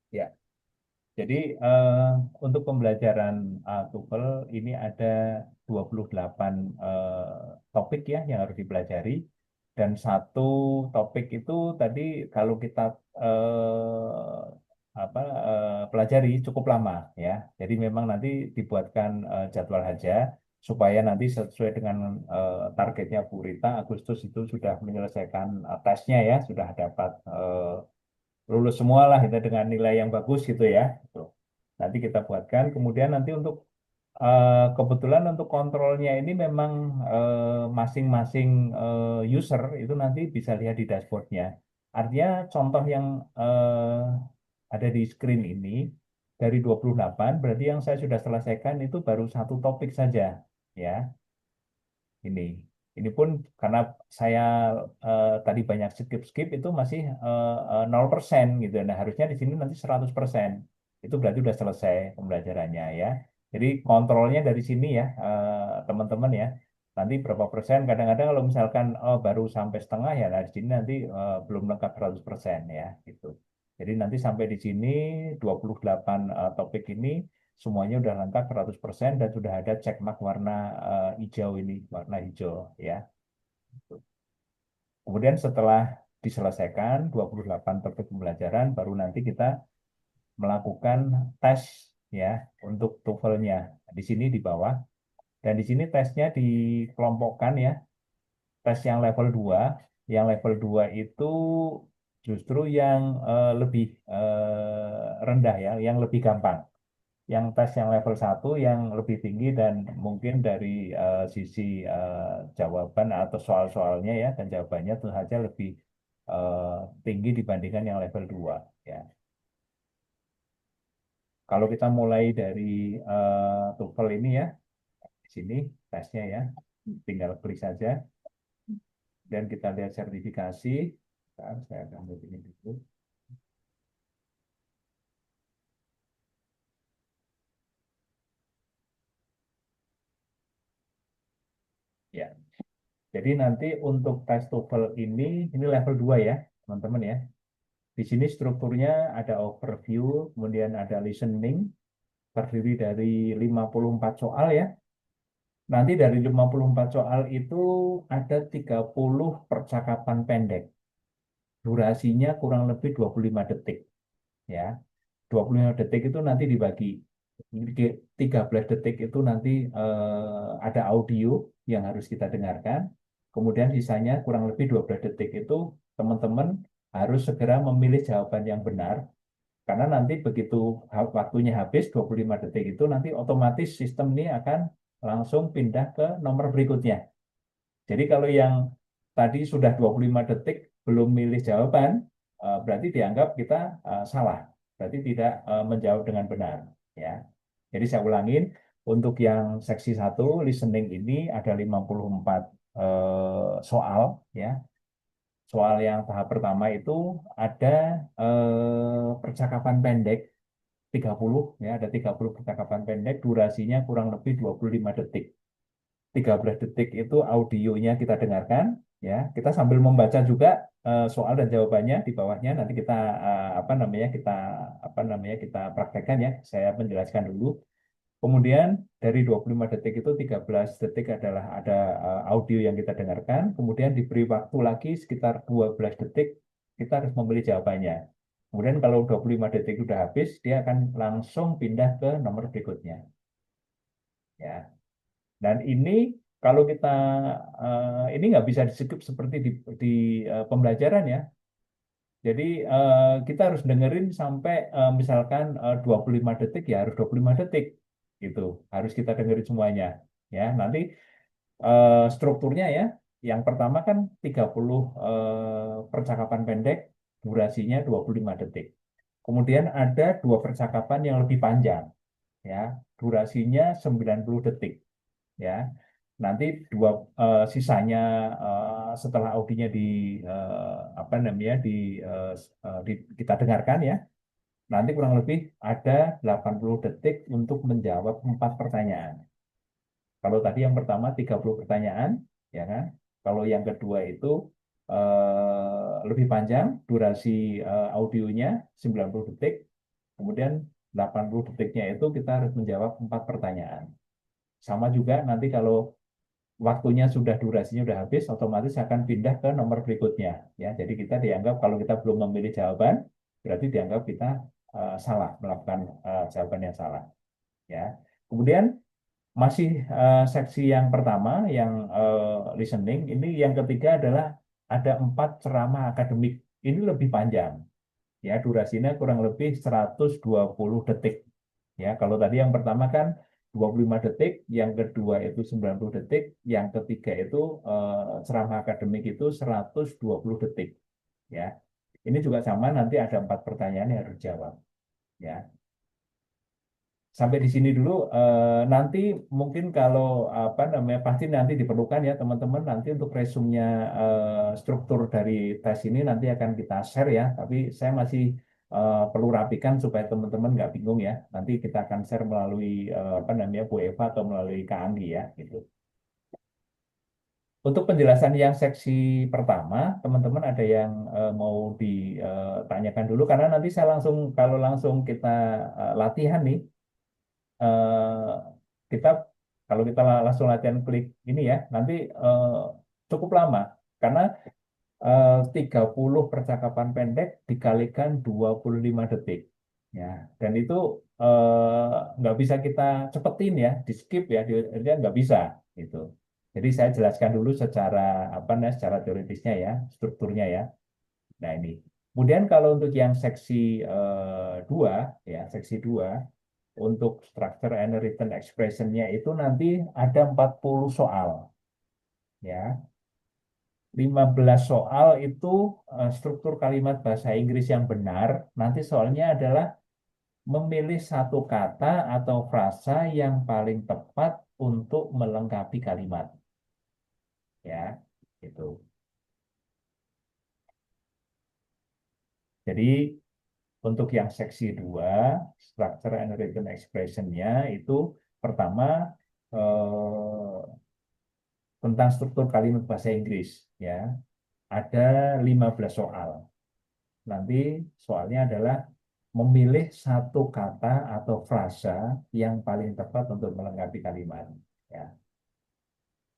Ya, jadi untuk pembelajaran TOEFL ini ada 28 topik ya yang harus dipelajari. Dan satu topik itu tadi kalau kita eh, pelajari cukup lama ya. Jadi memang nanti dibuatkan jadwal saja supaya nanti sesuai dengan targetnya Bu Rita Agustus itu sudah menyelesaikan tesnya ya, sudah dapat lulus semua lah itu dengan nilai yang bagus gitu ya. Gitu. Nanti kita buatkan. Kemudian nanti untuk kebetulan untuk kontrolnya ini memang masing-masing user itu nanti bisa lihat di dashboardnya. Artinya contoh yang ada di screen ini dari 28 berarti yang saya sudah selesaikan itu baru satu topik saja ya. Ini. Ini pun karena saya tadi banyak skip-skip itu masih 0% gitu. Nah, harusnya di sini nanti 100%. Itu berarti sudah selesai pembelajarannya ya. Jadi kontrolnya dari sini ya, teman-teman ya. Nanti berapa persen, kadang-kadang kalau misalkan baru sampai setengah ya, nah di sini nanti belum lengkap 100% ya gitu. Jadi nanti sampai di sini 28 topik ini semuanya sudah lengkap 100% dan sudah ada check mark warna hijau ini, warna hijau ya. Kemudian setelah diselesaikan 28 topik pembelajaran, baru nanti kita melakukan tes ya untuk TOEFL-nya. Di sini di bawah. Dan di sini tesnya dikelompokkan ya. Tes yang level 2, yang level 2 itu justru yang lebih rendah ya, yang lebih gampang. Yang tes yang level 1 yang lebih tinggi dan mungkin dari sisi jawaban atau soal-soalnya ya dan jawabannya tentu saja lebih tinggi dibandingkan yang level 2 ya. Kalau kita mulai dari TOEFL ini ya, di sini tesnya ya, tinggal klik saja dan kita lihat sertifikasi. Bentar, saya akan lihat ini dulu. Ya. Jadi nanti untuk tes TOEFL ini level 2 ya, teman-teman ya. Di sini strukturnya ada overview, kemudian ada listening, terdiri dari 54 soal ya. Nanti dari 54 soal itu ada 30 percakapan pendek. Durasinya kurang lebih 25 detik. Ya, 25 detik itu nanti dibagi. 13 detik itu nanti ada audio yang harus kita dengarkan. kemudian sisanya kurang lebih 12 detik itu teman-teman harus segera memilih jawaban yang benar, karena nanti begitu waktunya habis 25 detik itu nanti otomatis sistem ini akan langsung pindah ke nomor berikutnya. Jadi kalau yang tadi sudah 25 detik belum milih jawaban, berarti dianggap kita salah, berarti tidak menjawab dengan benar. Ya. Jadi saya ulangin, untuk yang seksi 1 listening ini ada 54 soal. Ya. Soal yang tahap pertama itu ada percakapan pendek 30, ya, ada 30 percakapan pendek, durasinya kurang lebih 25 detik. 13 detik itu audionya kita dengarkan, ya. Kita sambil membaca juga soal dan jawabannya di bawahnya, nanti kita kita praktekkan, ya. Saya menjelaskan dulu. Kemudian dari 25 detik itu 13 detik adalah ada audio yang kita dengarkan, kemudian diberi waktu lagi sekitar 12 detik kita harus memilih jawabannya. Kemudian kalau 25 detik sudah habis, dia akan langsung pindah ke nomor berikutnya. Ya. Dan ini kalau kita ini nggak bisa di-skip seperti di pembelajaran, ya. Jadi kita harus dengerin sampai misalkan 25 detik, ya harus 25 detik gitu. Harus kita dengerin semuanya. Ya, nanti strukturnya, ya. Yang pertama kan 30 percakapan pendek, durasinya 25 detik. Kemudian ada 2 percakapan yang lebih panjang, ya. Durasinya 90 detik. Ya, nanti sisanya setelah audionya kita dengarkan, ya, nanti kurang lebih ada 80 detik untuk menjawab 4 pertanyaan. Kalau tadi yang pertama 30 pertanyaan, ya kan? Kalau yang kedua itu lebih panjang, durasi audionya 90 detik, kemudian 80 detiknya itu kita harus menjawab 4 pertanyaan. Sama juga nanti kalau waktunya durasinya sudah habis, otomatis akan pindah ke nomor berikutnya. Ya, jadi kita dianggap kalau kita belum memilih jawaban, berarti dianggap kita salah, melakukan jawaban yang salah. Ya, kemudian masih seksi yang pertama, yang listening, ini yang ketiga adalah ada 4 ceramah akademik. Ini lebih panjang. Ya, durasinya kurang lebih 120 detik. Ya, kalau tadi yang pertama kan 25 detik, yang kedua itu 90 detik, yang ketiga itu ceramah akademik itu 120 detik. Ya. Ini juga sama, nanti ada 4 pertanyaan yang harus dijawab. Ya. Sampai di sini dulu, nanti mungkin kalau pasti nanti diperlukan, ya teman-teman, nanti untuk resumnya struktur dari tes ini nanti akan kita share, ya, tapi saya masih perlu rapikan supaya teman-teman nggak bingung, ya. Nanti kita akan share melalui Bu Eva atau melalui Kak Andi, ya, gitu. Untuk penjelasan yang seksi pertama, teman-teman ada yang mau ditanyakan dulu, karena nanti saya kalau langsung kita latihan nih, kita kalau kita langsung latihan klik ini, ya, nanti cukup lama, karena 30 percakapan pendek dikalikan 25 detik. Ya, dan itu nggak bisa kita cepetin, ya, di skip, ya, dia nggak bisa gitu. Jadi saya jelaskan dulu secara teoritisnya, ya, strukturnya, ya. Nah, ini. Kemudian kalau untuk yang seksi 2, ya, seksi 2 untuk structure and written expression-nya itu nanti ada 40 soal. Ya. 15 soal itu struktur kalimat bahasa Inggris yang benar. Nanti soalnya adalah memilih satu kata atau frasa yang paling tepat untuk melengkapi kalimat. Ya, itu. Jadi untuk yang seksi 2, structure and written expression-nya itu pertama tentang struktur kalimat bahasa Inggris, ya. Ada 15 soal. Nanti soalnya adalah memilih satu kata atau frasa yang paling tepat untuk melengkapi kalimat, ya.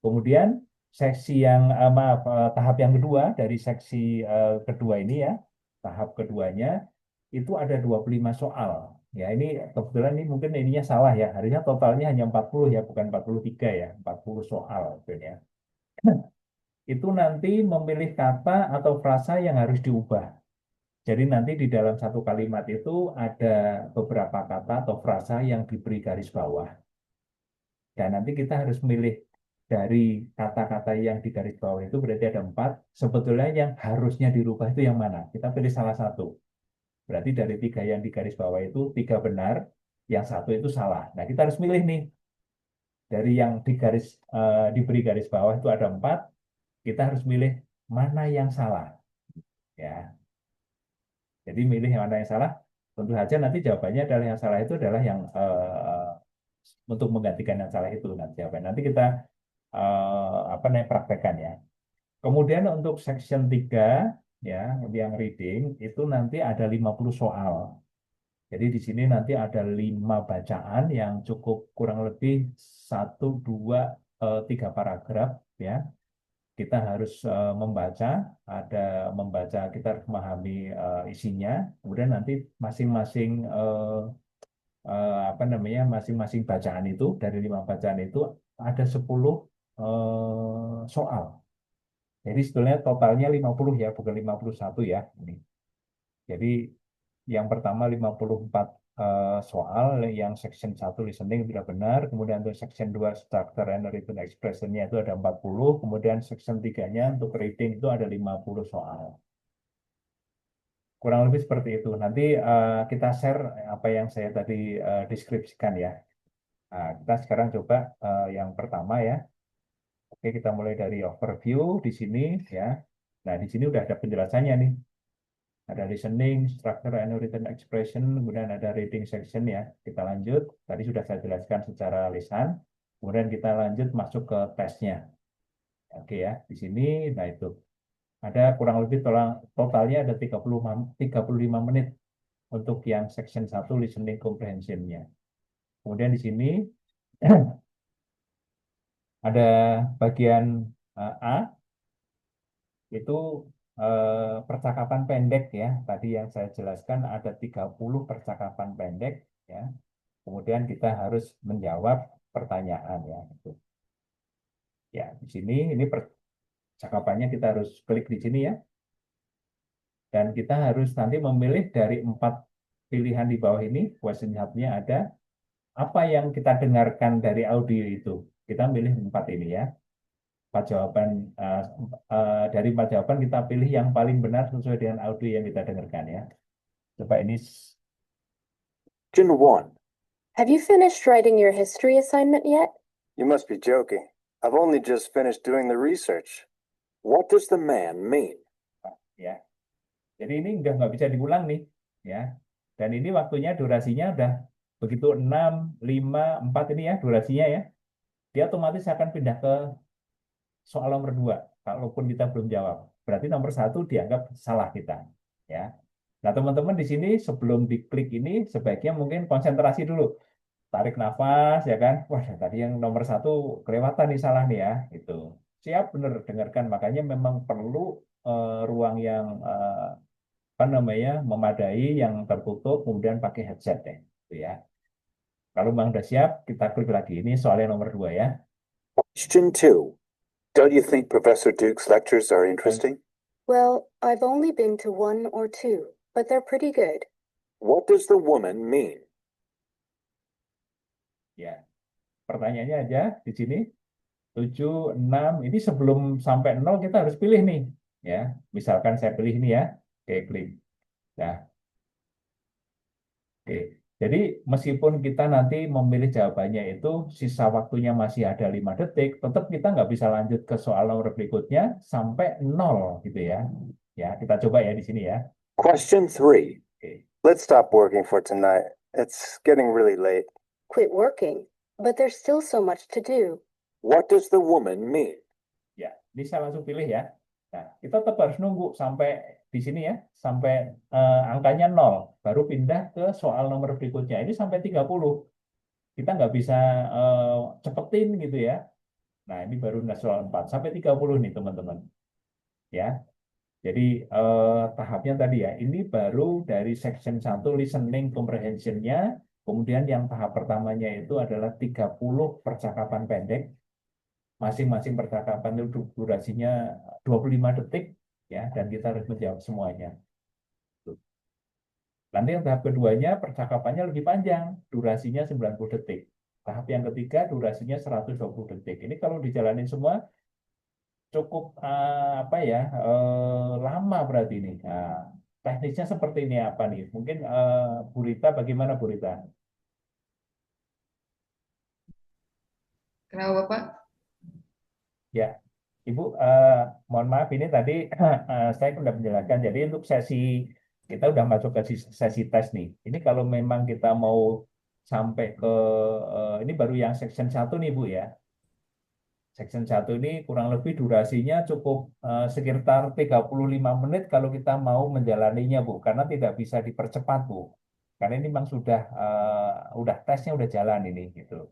Kemudian tahap yang kedua dari seksi kedua ini, ya, tahap keduanya itu ada 25 soal. Ya, ini kebetulan ini mungkin ininya salah, ya. Harusnya totalnya hanya 40, ya, bukan 43, ya. 40 soal, ya. itu nanti memilih kata atau frasa yang harus diubah. Jadi nanti di dalam satu kalimat itu ada beberapa kata atau frasa yang diberi garis bawah. Dan nanti kita harus milih dari kata-kata yang di garis bawah itu berarti ada 4. Sebetulnya yang harusnya dirubah itu yang mana? Kita pilih salah satu. Berarti dari 3 yang di garis bawah itu 3 benar, yang 1 itu salah. Nah kita harus milih nih. Dari yang diberi garis bawah itu ada 4, kita harus milih mana yang salah. Ya. Jadi milih yang mana yang salah. Tentu saja nanti jawabannya adalah yang salah itu adalah yang untuk menggantikan yang salah itu nanti jawaban. Nanti kita praktekkan ya. Kemudian untuk section 3 ya, yang reading itu nanti ada 50 soal. Jadi di sini nanti ada 5 bacaan yang cukup kurang lebih 1, 2, 3 paragraf ya. Kita harus membaca, kita harus memahami isinya. Kemudian nanti masing-masing masing-masing bacaan itu dari 5 bacaan itu ada 10 soal. Jadi sebetulnya totalnya 50 ya, bukan 51 ya. Ini. Jadi yang pertama 54 soal, yang section 1 listening sudah benar, kemudian untuk section 2 structure and written expression-nya itu ada 40, kemudian section 3-nya untuk reading itu ada 50 soal. Kurang lebih seperti itu. Nanti kita share apa yang saya tadi deskripsikan ya. Nah, kita sekarang coba yang pertama ya. Oke, kita mulai dari overview di sini ya. Nah, di sini udah ada penjelasannya nih. Ada listening, structure and written expression, kemudian ada reading section ya. Kita lanjut. Tadi sudah saya jelaskan secara lisan. Kemudian kita lanjut masuk ke tesnya. Oke ya, di sini, nah itu. Ada kurang lebih totalnya ada 35 menit untuk yang section 1 listening comprehension-nya. Kemudian di sini ada bagian A, itu percakapan pendek ya. Tadi yang saya jelaskan ada 30 percakapan pendek ya. Kemudian kita harus menjawab pertanyaan ya. Ya, di sini ini percakapannya kita harus klik di sini ya. Dan kita harus nanti memilih dari 4 pilihan di bawah ini, question hub-nya ada, apa yang kita dengarkan dari audio itu. Kita pilih 4 ini ya. 4 jawaban, dari 4 jawaban kita pilih yang paling benar sesuai dengan audio yang kita dengarkan ya. Coba ini. Question 1. Have you finished writing your history assignment yet? You must be joking. I've only just finished doing the research. What does the man mean? Ya. Jadi ini udah nggak bisa diulang nih ya. Dan ini waktunya, durasinya udah begitu 6, 5, 4 ini ya durasinya ya. Dia otomatis akan pindah ke soal nomor 2 kalaupun kita belum jawab. Berarti nomor 1 dianggap salah kita ya. Nah, teman-teman di sini sebelum diklik ini sebaiknya mungkin konsentrasi dulu. Tarik nafas ya kan. Wah, tadi yang nomor 1 kelewatan nih, salah nih ya gitu. Siap, bener, dengarkan. Makanya memang perlu ruang yang memadai, yang tertutup, kemudian pakai headset deh gitu ya. Kalau Bang udah siap, kita klik lagi. Ini soalnya nomor 2 ya. Question 2. Don't you think Professor Duke's lectures are interesting? Well, I've only been to 1 or 2, but they're pretty good. What does the woman mean? Ya. Pertanyaannya aja di sini. 7, 6. Ini sebelum sampai 0 kita harus pilih nih. Ya. Misalkan saya pilih ini ya. Oke, klik. Nah. Oke. Jadi meskipun kita nanti memilih jawabannya itu, sisa waktunya masih ada 5 detik, tetap kita nggak bisa lanjut ke soal nomor berikutnya sampai 0 gitu ya. Ya, kita coba ya di sini ya. Question 3. Oke. Let's stop working for tonight. It's getting really late. Quit working, but there's still so much to do. What does the woman mean? Ya, ini saya langsung pilih ya. Nah, kita tetap harus nunggu sampai di sini ya, sampai angkanya 0, baru pindah ke soal nomor berikutnya. Ini sampai 30. Kita nggak bisa cepetin gitu ya. Nah, ini baru soal 4. Sampai 30 nih, teman-teman. Ya, jadi tahapnya tadi ya, ini baru dari section 1 listening comprehension-nya, kemudian yang tahap pertamanya itu adalah 30 percakapan pendek. masing-masing percakapan itu durasinya 25 detik ya, dan kita harus menjawab semuanya. Nanti yang tahap keduanya percakapannya lebih panjang, durasinya 90 detik. Tahap yang ketiga durasinya 120 detik. Ini kalau dijalanin semua cukup apa ya, lama berarti ini. Nah, teknisnya seperti ini apa nih? Mungkin Bu Rita, bagaimana Bu Rita? Kenapa Bapak? Ya, Ibu, mohon maaf ini tadi saya sudah menjelaskan. Jadi untuk sesi kita udah masuk ke sesi tes nih. Ini kalau memang kita mau sampai ke ini baru yang section 1 nih Bu ya. Section 1 ini kurang lebih durasinya cukup sekitar 35 menit kalau kita mau menjalaninya Bu, karena tidak bisa dipercepat Bu. Karena ini memang udah tesnya udah jalan ini gitu.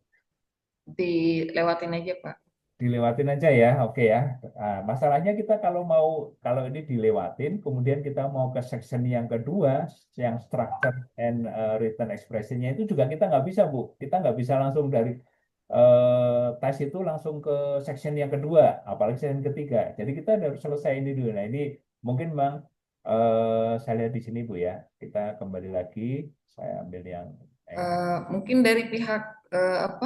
Dilewatin aja Pak. Dilewatin aja ya, oke ya. Nah, masalahnya kita kalau ini dilewatin, kemudian kita mau ke section yang kedua, yang structure and written expression-nya itu juga kita nggak bisa Bu. Kita nggak bisa langsung dari tes itu langsung ke section yang kedua, apalagi section ketiga. Jadi kita harus selesai ini dulu. Nah ini mungkin Bang, saya lihat di sini Bu ya. Kita kembali lagi, saya ambil yang Mungkin dari pihak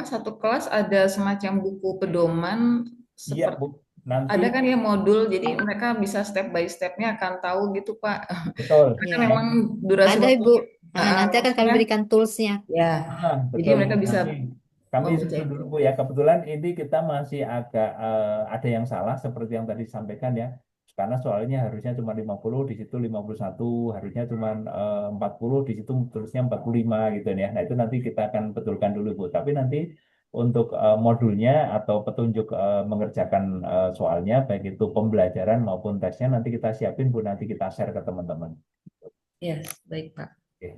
satu kelas ada semacam buku pedoman iya seperti Bu. Nanti ada kan ya modul, jadi mereka bisa step by stepnya akan tahu gitu Pak. betul. Karena Ya, memang durasi ada Ibu. waktunya, Nanti akan kami waktunya berikan toolsnya. ya, jadi Betul. mereka bisa Nanti kami membaca susun itu. dulu Bu ya. Kebetulan ini kita masih agak ada yang salah seperti yang tadi disampaikan ya. Karena soalnya harusnya cuma 50, di situ 51, harusnya cuma 40, di situ tulisnya 45 gitu ya. Nah, itu nanti kita akan betulkan dulu Bu. Tapi nanti untuk modulnya atau petunjuk mengerjakan soalnya baik itu pembelajaran maupun tesnya nanti kita siapin Bu, nanti kita share ke teman-teman. Yes, baik Pak. Oke.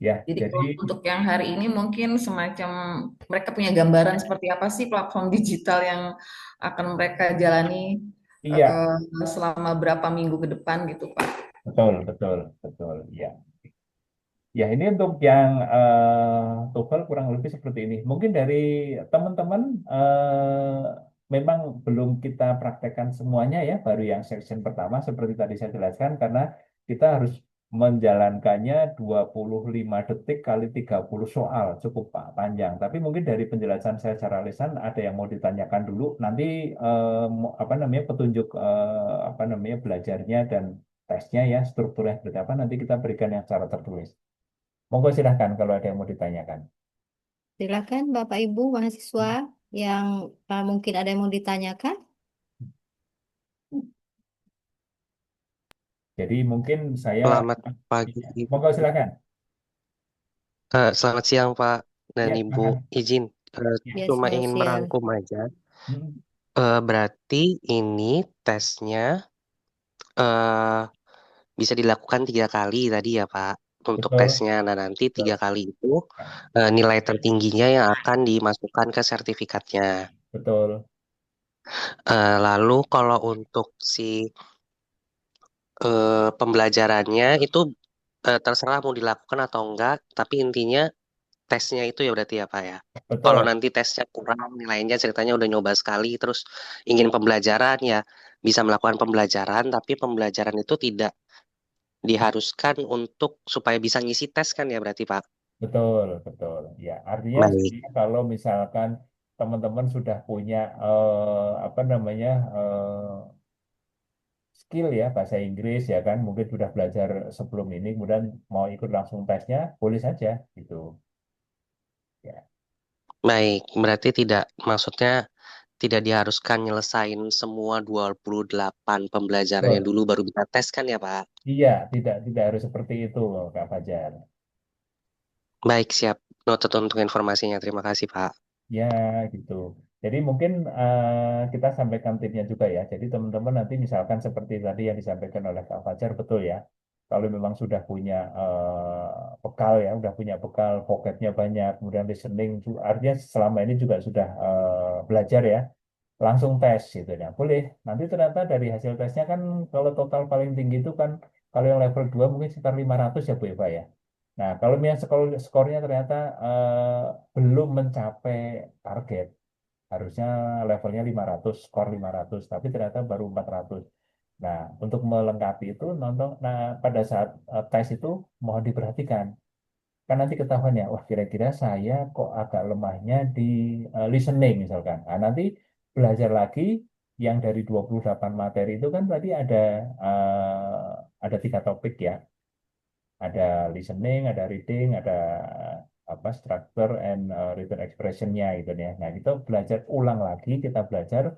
Ya, Jadi jadi kalau untuk yang hari ini mungkin semacam mereka punya gambaran seperti apa sih platform digital yang akan mereka jalani iya, selama berapa minggu ke depan gitu Pak. betul, betul, betul. Ya. Ya, ini untuk yang TOEFL kurang lebih seperti ini. Mungkin dari teman-teman memang belum kita praktekkan semuanya ya, baru yang section pertama seperti tadi saya jelaskan karena kita harus menjalankannya 25 detik kali 30 soal, cukup Pak, panjang. Tapi mungkin dari penjelasan saya secara lisan ada yang mau ditanyakan dulu. Nanti apa namanya petunjuk apa namanya belajarnya dan tesnya ya strukturnya seperti apa nanti kita berikan yang secara tertulis. Monggo silahkan kalau ada yang mau ditanyakan. Silakan Bapak Ibu mahasiswa yang mungkin ada yang mau ditanyakan. Jadi mungkin saya, Selamat pagi. monggo silahkan. Selamat siang Pak dan Ya, Ibu. silahkan. Izin, Ya, cuma selamat ingin siang. merangkum aja. Hmm, Berarti ini tesnya eh, bisa dilakukan 3 kali tadi ya Pak untuk betul, tesnya. Nah nanti 3 kali itu ya, nilai tertingginya yang akan dimasukkan ke sertifikatnya. betul, Lalu kalau untuk si pembelajarannya itu terserah mau dilakukan atau enggak, tapi intinya tesnya itu ya berarti ya Pak ya. Kalau betul, nanti tesnya kurang nilainya ceritanya udah nyoba sekali terus ingin pembelajaran ya bisa melakukan pembelajaran tapi pembelajaran itu tidak diharuskan untuk supaya bisa ngisi tes kan ya berarti Pak. betul, betul. Ya, artinya Baik. sebenarnya kalau misalkan teman-teman sudah punya apa namanya skill ya bahasa Inggris ya kan, mungkin sudah belajar sebelum ini, kemudian mau ikut langsung tesnya, boleh saja gitu. Ya, Baik, berarti tidak maksudnya tidak diharuskan nyelesain semua 28 pembelajarannya betul. dulu baru bisa tes kan ya Pak. Iya, tidak harus seperti itu, Kak Fajar. Baik, siap. Noted untuk informasinya. Terima kasih Pak. Ya, gitu. Jadi mungkin kita sampaikan tipnya juga ya. Jadi teman-teman nanti misalkan seperti tadi yang disampaikan oleh Kak Fajar, betul ya. Kalau memang sudah punya bekal ya, udah punya bekal, vocabnya banyak, kemudian listening, artinya selama ini juga sudah belajar ya, langsung tes gitu ya. Boleh. Nanti ternyata dari hasil tesnya kan kalau total paling tinggi itu kan, kalau yang level 2 mungkin sekitar 500 ya Bu Eva ya. Nah, kalau misalnya skornya ternyata belum mencapai target, Harusnya levelnya 500, skor 500, tapi ternyata baru 400. Nah, untuk melengkapi itu nonton, nah pada saat tes itu mohon diperhatikan. Kan nanti ketahuan ya, wah kira-kira saya kok agak lemahnya di listening misalkan. Nah, nanti belajar lagi yang dari 28 materi itu kan tadi ada 3 topik ya. Ada listening, ada reading, ada apa structure and written expression-nya gitu ya. Nah, kita belajar ulang lagi, kita belajar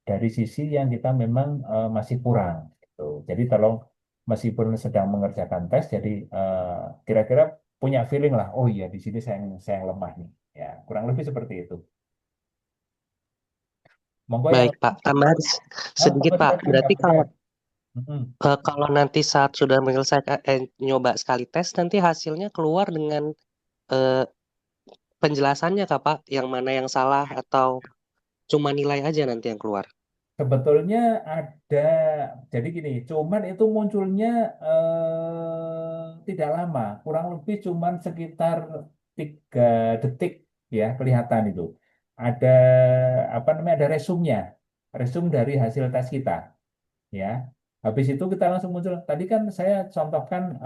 dari sisi yang kita memang masih kurang gitu. Jadi tolong meskipun sedang mengerjakan tes, jadi kira-kira punya feeling lah, oh iya di sini saya yang lemah nih. Ya, kurang lebih seperti itu. Monggo yang Baik, Pak. Tambahan sedikit, monggo Pak. silakan Kak Berarti kalau Fajar. Mm-mm. kalau nanti saat sudah menyelesaikan nyoba sekali tes, nanti hasilnya keluar dengan eh, penjelasannya, Kak, Pak, yang mana yang salah atau cuma nilai aja nanti yang keluar. Sebetulnya ada, jadi gini, cuman itu munculnya tidak lama, kurang lebih cuman sekitar 3 detik ya kelihatan itu. Ada apa namanya? Ada resumnya, resum dari hasil tes kita, ya. Habis itu kita langsung muncul. Tadi kan saya contohkan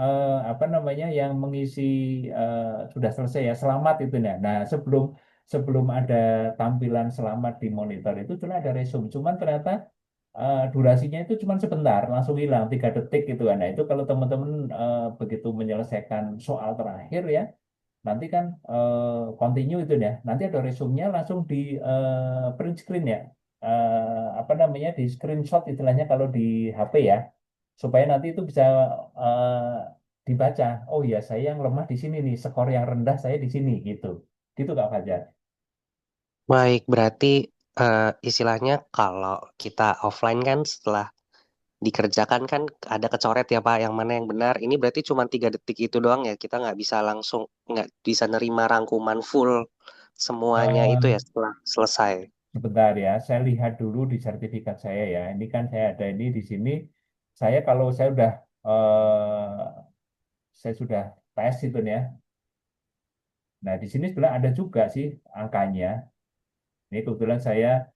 apa namanya yang mengisi sudah selesai ya, selamat itu ya. Nah, sebelum sebelum ada tampilan selamat di monitor itu cuma ada resume. Cuman ternyata durasinya itu cuma sebentar, langsung hilang 3 detik gitu kan. Nah, itu kalau teman-teman begitu menyelesaikan soal terakhir ya, nanti kan continue itu ya. Nanti ada resume-nya langsung di print screen ya. Apa namanya di screenshot istilahnya kalau di HP ya, supaya nanti itu bisa dibaca. Oh ya, saya yang lemah di sini nih, skor yang rendah saya di sini gitu. Gitu Kak Fajar. Baik, berarti istilahnya kalau kita offline kan setelah dikerjakan kan ada kecoret ya Pak, yang mana yang benar. Ini berarti cuma 3 detik itu doang ya. Kita nggak bisa langsung, nggak bisa nerima rangkuman full semuanya itu ya Eh, setelah selesai. Sebentar ya, saya lihat dulu di sertifikat saya ya. Ini kan saya ada ini di sini. Saya kalau saya sudah tes itu ya. Nah, di sini sebenarnya ada juga sih angkanya. Ini kebetulan saya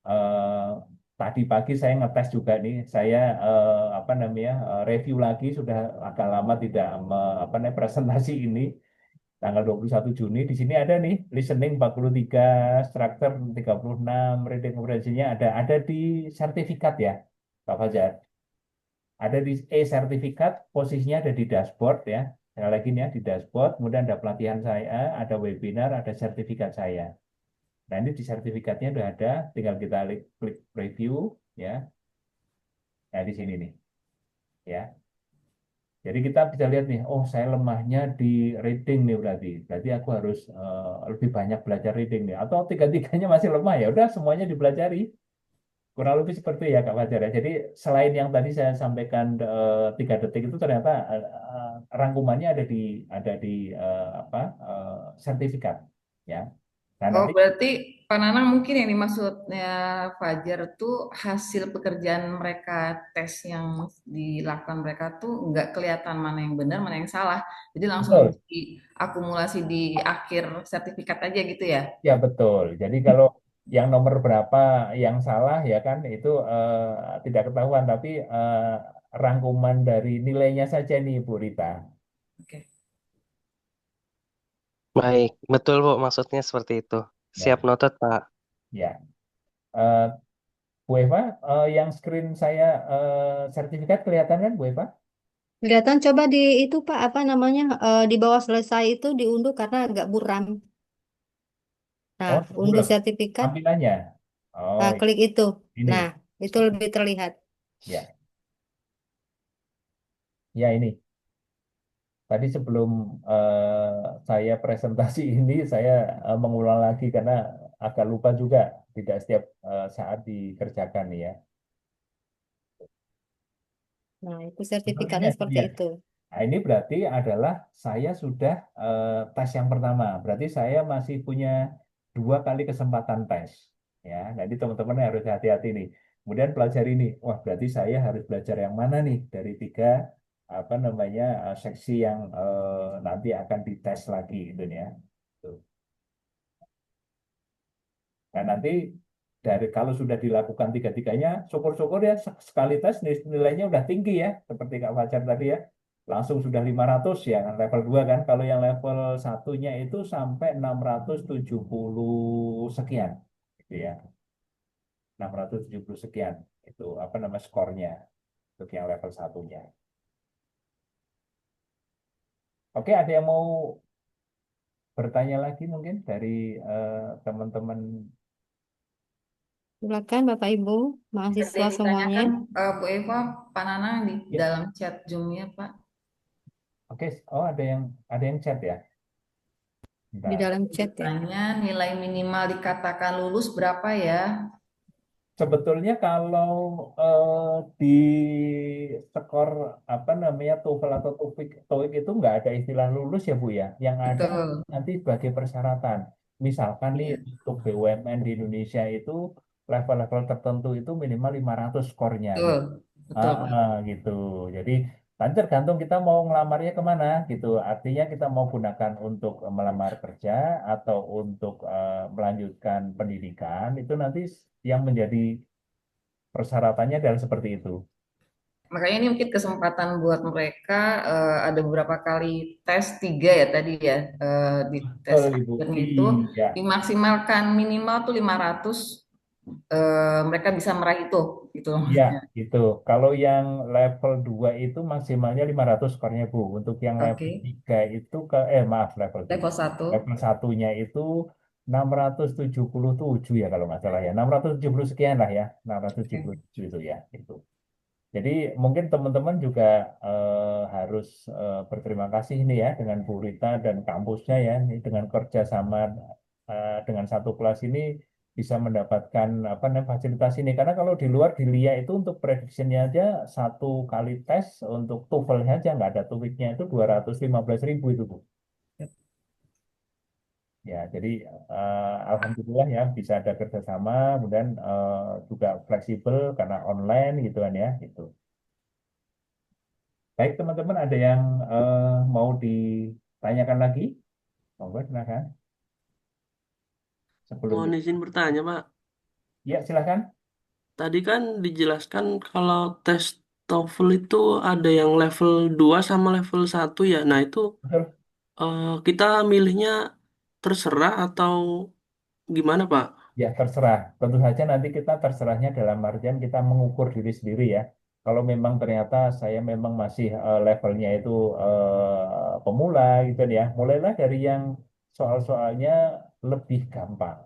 eh, tadi pagi saya ngetes juga nih. Saya apa namanya review lagi sudah agak lama tidak apa namanya presentasi ini tanggal 21 Juni. Di sini ada nih listening 43, structure 36, reading comprehensionnya ada di sertifikat ya, Pak Fajar. Ada di e-sertifikat, posisinya ada di dashboard ya. Saya lagi nih ya di dashboard, kemudian ada pelatihan saya, ada webinar, ada sertifikat saya. Nah, ini di sertifikatnya udah ada, tinggal kita klik preview ya. Nah, di sini nih ya. Jadi kita bisa lihat nih, oh saya lemahnya di reading nih berarti. Berarti aku harus lebih banyak belajar reading nih. Atau tiga-tiganya masih lemah ya, udah semuanya dipelajari. Kurang lebih seperti ya Kak Fajar ya. Jadi selain yang tadi saya sampaikan 3 detik itu ternyata rangkumannya ada di apa sertifikat ya. Nah Oh, nanti berarti Pak Nanang mungkin yang dimaksudnya Fajar tuh hasil pekerjaan mereka, tes yang dilakukan mereka tuh nggak kelihatan mana yang benar, mana yang salah. Jadi langsung betul. diakumulasi di akhir sertifikat aja gitu ya. Ya betul. Jadi kalau yang nomor berapa yang salah ya kan itu tidak ketahuan, tapi rangkuman dari nilainya saja nih Bu Rita. Oke. Baik, betul Bu, maksudnya seperti itu. Siap Ya, noted Pak. ya. Eh, Bu Eva, yang screen saya sertifikat kelihatan kan Bu Eva? Kelihatan coba di itu Pak apa namanya di bawah selesai itu diunduh karena agak buram. Nah, Oh, unduh buram. sertifikat, Tampilannya. Oh, klik itu. ini. Nah, itu lebih terlihat. Ya, ya ini. Tadi sebelum saya presentasi ini, saya mengulang lagi karena agak lupa juga. Tidak setiap saat dikerjakan nih ya. Nah, itu Betul ini sertifikatnya ya. seperti Iya. itu. Nah, ini berarti adalah saya sudah tes yang pertama. Berarti saya masih punya 2 kali kesempatan tes. Ya, jadi teman-teman harus hati-hati nih. Kemudian pelajari ini. Wah, berarti saya harus belajar yang mana nih dari 3 apa namanya seksi yang nanti akan dites lagi gitu ya. Tuh. Nah, nanti dari kalau sudah dilakukan tiga-tiganya, syukur-syukur ya sekali tes nilainya udah tinggi ya, seperti Kak Fajar tadi ya. Langsung sudah 500 ya, level 2 kan. Kalau yang level satunya itu sampai 670 sekian, gitu ya. 670 sekian, itu apa nama skornya untuk yang level satunya. Oke, ada yang mau bertanya lagi mungkin dari teman-teman? Silakan Bapak Ibu, Ada mahasiswa yang semuanya. ditanyakan Bu Eva, Pak Nanang di Ya. dalam chat Zoom-nya, Pak. Oke, oh ada yang chat ya. Di Bentar. dalam chat ya. Tanya nilai minimal dikatakan lulus berapa ya? Sebetulnya kalau di skor apa namanya TOEFL atau TOEIC itu nggak ada istilah lulus ya Bu ya. Yang ada Betul. nanti sebagai persyaratan. Misalkan nih Iya, untuk BUMN di Indonesia itu level-level tertentu itu minimal 500 skornya betul. gitu. Betul, Pak. Gitu. Jadi nanti tergantung kita mau ngelamarnya kemana gitu. Artinya kita mau gunakan untuk melamar kerja atau untuk melanjutkan pendidikan itu nanti yang menjadi persyaratannya adalah seperti itu. Makanya ini mungkin kesempatan buat mereka ada beberapa kali tes 3 ya tadi ya di tes Betul, Ibu. akhirnya itu Iya, dimaksimalkan minimal tuh 500 mereka bisa meraih itu gitu iya, maksudnya. gitu. Kalau yang level 2 itu maksimalnya 500 skornya, Bu. Untuk yang level Oke. 3 itu maaf, level 3. Level 1. Level satunya itu 677 ya kalau nggak salah ya. 670 sekian lah ya. Oke. 677 itu ya. Itu. Jadi mungkin teman-teman juga harus berterima kasih ini ya dengan Bu Rita dan kampusnya ya, ini dengan kerjasama dengan satu kelas ini bisa mendapatkan apa namanya fasilitas ini. Karena kalau di luar di LIA itu untuk prediksinya aja satu kali tes untuk TOEFL-nya aja nggak ada TOEIC-nya itu 215.000 itu Bu. Ya, jadi alhamdulillah ya bisa ada kerjasama, kemudian juga fleksibel karena online gitu kan ya, gitu. Baik teman-teman, ada yang mau ditanyakan lagi? Monggo silakan. Sebelum Mohon izin bertanya, Pak. ya silakan. Tadi kan dijelaskan kalau tes TOEFL itu ada yang level 2 sama level 1 ya. Nah, itu Betul. kita milihnya terserah atau gimana, Pak? Ya terserah. Tentu saja nanti kita terserahnya dalam artian kita mengukur diri sendiri ya. Kalau memang ternyata saya memang masih levelnya itu pemula gitu ya. Mulailah dari yang soal-soalnya lebih gampang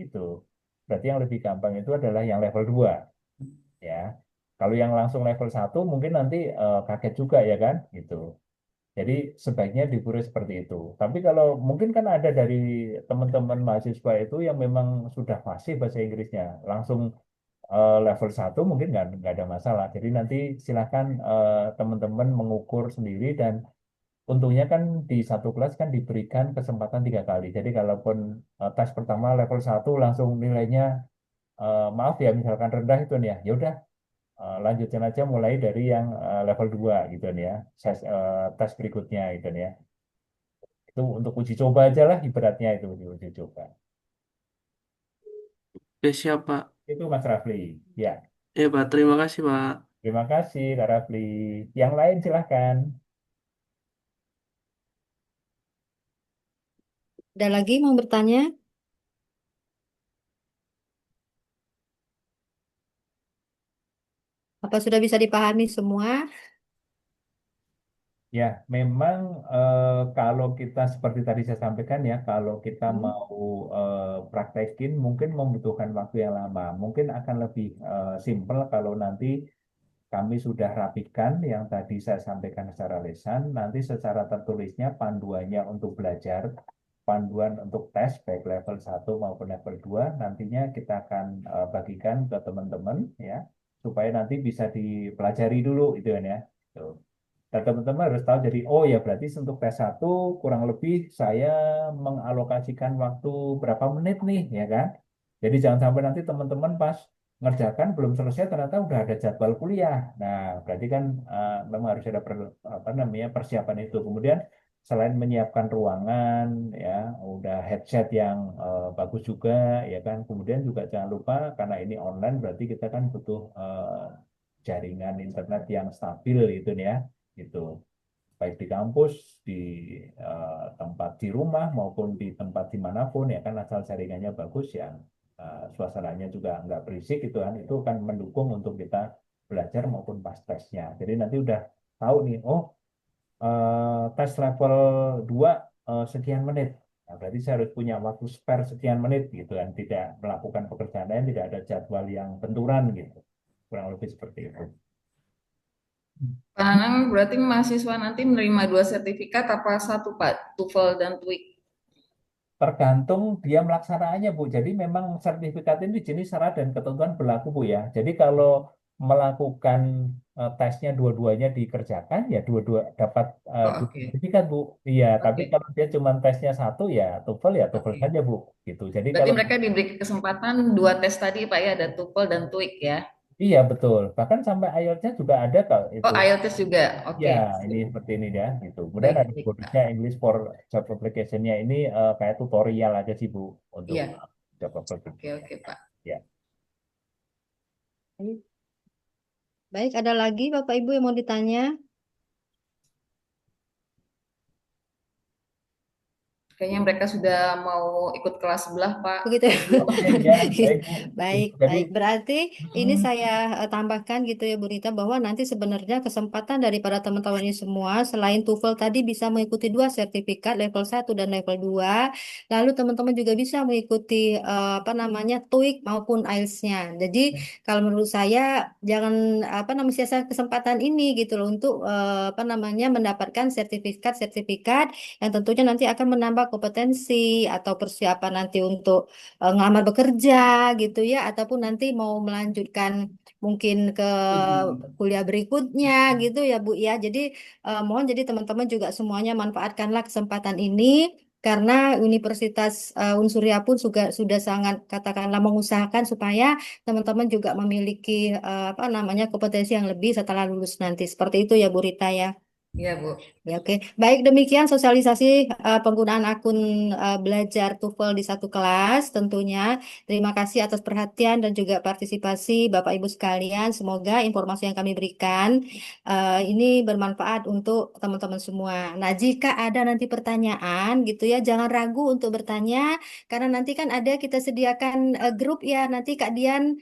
gitu. Berarti yang lebih gampang itu adalah yang level 2 ya. Kalau yang langsung level 1 mungkin nanti kaget juga ya kan gitu. Jadi sebaiknya diburu seperti itu. Tapi kalau mungkin kan ada dari teman-teman mahasiswa itu yang memang sudah fasih bahasa Inggrisnya, langsung level 1 mungkin nggak ada masalah. Jadi nanti silahkan teman-teman mengukur sendiri dan untungnya kan di satu kelas kan diberikan kesempatan 3 kali. Jadi kalaupun tes pertama level 1 langsung nilainya maaf ya misalkan rendah itu nih ya udah lanjutin aja mulai dari yang level 2 gitu nih ya. Tes berikutnya gitu nih ya. Itu untuk uji coba aja lah ibaratnya itu uji coba. Ya, siap, Pak. Itu Mas Rafli. Ya, Ya, Pak. Terima kasih, Pak. terima kasih Kak Rafli. Yang lain silahkan. Ada lagi mau bertanya? Apa sudah bisa dipahami semua? Ya, memang kalau kita seperti tadi saya sampaikan ya, kalau kita mau praktekin mungkin membutuhkan waktu yang lama. Mungkin akan lebih simpel kalau nanti kami sudah rapikan yang tadi saya sampaikan secara lisan, nanti secara tertulisnya panduannya untuk belajar, panduan untuk tes baik level 1 maupun level 2 nantinya kita akan bagikan ke teman-teman ya, supaya nanti bisa dipelajari dulu itu kan ya. Tuh. Dan teman-teman harus tahu jadi oh ya berarti untuk tes 1 kurang lebih saya mengalokasikan waktu berapa menit nih ya kan. Jadi jangan sampai nanti teman-teman pas ngerjakan belum selesai ternyata udah ada jadwal kuliah. Nah, berarti kan memang harus ada apa namanya persiapan itu. Kemudian selain menyiapkan ruangan ya, udah headset yang bagus juga ya kan. Kemudian juga jangan lupa karena ini online berarti kita kan butuh jaringan internet yang stabil gitu nih ya, gitu. Baik di kampus, di tempat di rumah maupun di tempat dimanapun ya kan, asal jaringannya bagus ya, suasananya juga nggak berisik gitu kan, itu kan mendukung untuk kita belajar maupun pas tesnya. Jadi nanti udah tahu nih, oh tes level 2 sekian menit. Nah, berarti saya harus punya waktu spare sekian menit gitu kan, tidak melakukan pekerjaan lain, tidak ada jadwal yang benturan gitu. Kurang lebih seperti itu. Pak Nanang, berarti mahasiswa nanti menerima 2 sertifikat apa satu, Pak? TOEFL dan TOEIC. Tergantung dia melaksanaannya, Bu. Jadi memang sertifikat ini jenis syarat dan ketentuan berlaku, Bu ya. Jadi kalau melakukan tesnya dua-duanya dikerjakan, ya dua-dua dapat Oh, dua oke. sertifikat, Bu. Iya, tapi Oke. kalau dia cuma tesnya satu, ya TOEFL Oke. saja, Bu. Gitu. Jadi Berarti kalau mereka diberi kesempatan 2 tes tadi, Pak ya, ada TOEFL dan TOEIC ya. iya betul. Bahkan sampai IELTS-nya juga ada kalau Oh, itu. IELTS juga. Ya, Oke. ini seperti ini ya, gitu. Kemudian Baik, ada baik, Pak. bonusnya English for Job Application-nya ini kayak tutorial aja sih, Bu, untuk Iya. job application. Oke, oke, Pak. Ya. Baik, ada lagi Bapak Ibu yang mau ditanya? Kayaknya mereka sudah mau ikut kelas sebelah, Pak. Begitu ya. Ya, baik, Bu. Baik, Jadi, baik. Berarti ini mm, saya tambahkan gitu ya Bu Rita, bahwa nanti sebenarnya kesempatan daripada teman-teman ini semua selain TOEFL tadi bisa mengikuti 2 sertifikat level 1 dan level 2. Lalu teman-teman juga bisa mengikuti apa namanya TOEIC maupun IELTS-nya. Jadi kalau menurut saya jangan apa namanya sia-sia kesempatan ini gitu loh untuk apa namanya mendapatkan sertifikat-sertifikat yang tentunya nanti akan menambah kompetensi atau persiapan nanti untuk ngelamar bekerja gitu ya, ataupun nanti mau melanjutkan mungkin ke kuliah berikutnya gitu ya Bu ya. Jadi mohon jadi teman-teman juga semuanya manfaatkanlah kesempatan ini. Karena Universitas Unsuria pun sudah sangat katakanlah mengusahakan supaya teman-teman juga memiliki apa namanya kompetensi yang lebih setelah lulus nanti. Seperti itu ya Bu Rita ya. Iya, Bu. Ya, oke. Baik, demikian sosialisasi penggunaan akun belajar TOEFL di satu kelas tentunya. Terima kasih atas perhatian dan juga partisipasi Bapak Ibu sekalian. Semoga informasi yang kami berikan ini bermanfaat untuk teman-teman semua. Nah, jika ada nanti pertanyaan gitu ya, jangan ragu untuk bertanya karena nanti kan ada kita sediakan grup ya. Nanti Kak Dian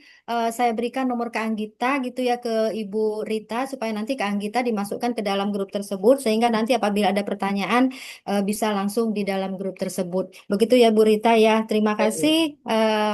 saya berikan nomor Kak Anggita gitu ya ke Ibu Rita supaya nanti Kak Anggita dimasukkan ke dalam grup tersebut sehingga nanti apabila ada pertanyaan bisa langsung di dalam grup tersebut. Begitu ya Bu Rita ya. Terima Baik, Bu. kasih.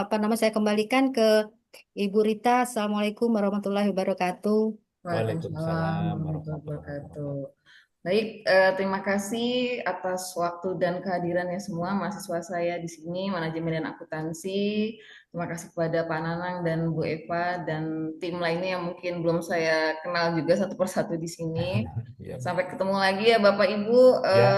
Apa nama saya kembalikan ke Ibu Rita. Assalamualaikum warahmatullahi wabarakatuh. Waalaikumsalam Waalaikumsalam warahmatullahi warahmatullahi wabarakatuh. wabarakatuh. Baik, terima kasih atas waktu dan kehadirannya semua mahasiswa saya di sini, manajemen dan akuntansi. Terima kasih kepada Pak Nanang dan Bu Eva dan tim lainnya yang mungkin belum saya kenal juga satu persatu di sini. Ya, Bu. Sampai ketemu lagi ya Bapak Ibu Ya,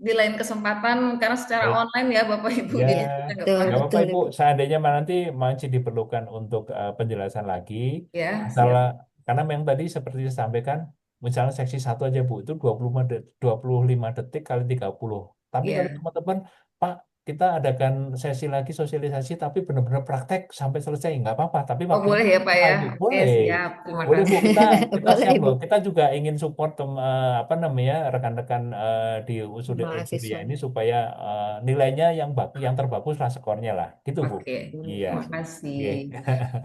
di lain kesempatan karena secara baik. online ya Bapak Ibu, Ya, jadi kita nggak Betul, nggak pernah. apa-apa betul. Ibu. Seandainya nanti masih diperlukan untuk penjelasan lagi, Ya, misalnya siap. karena memang tadi seperti disampaikan, misalnya seksi 1 aja Bu, itu 25 detik kali 30. Tapi kalau Ya. teman-teman, Pak, kita adakan sesi lagi sosialisasi, tapi benar-benar praktek sampai selesai, nggak apa-apa. Tapi Oh waktunya boleh ya Pak berapa, ya. Ibu? Oke, Boleh. siap. Terima Boleh Bu, kasih. kita Boleh siap Ibu. loh. Kita juga ingin support apa namanya rekan-rekan di Unsuria Mahasiswa. ini supaya nilainya yang terbagus lah skornya lah, gitu Bu. Oke, Iya. terima kasih. Oke.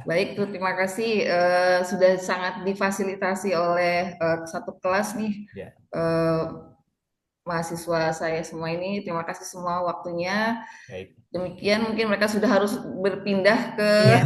Baik, tuh, terima kasih sudah sangat difasilitasi oleh satu kelas nih Ya, eh, mahasiswa saya semua ini. Terima kasih semua waktunya. baik. Demikian mungkin mereka sudah harus berpindah ke Iya,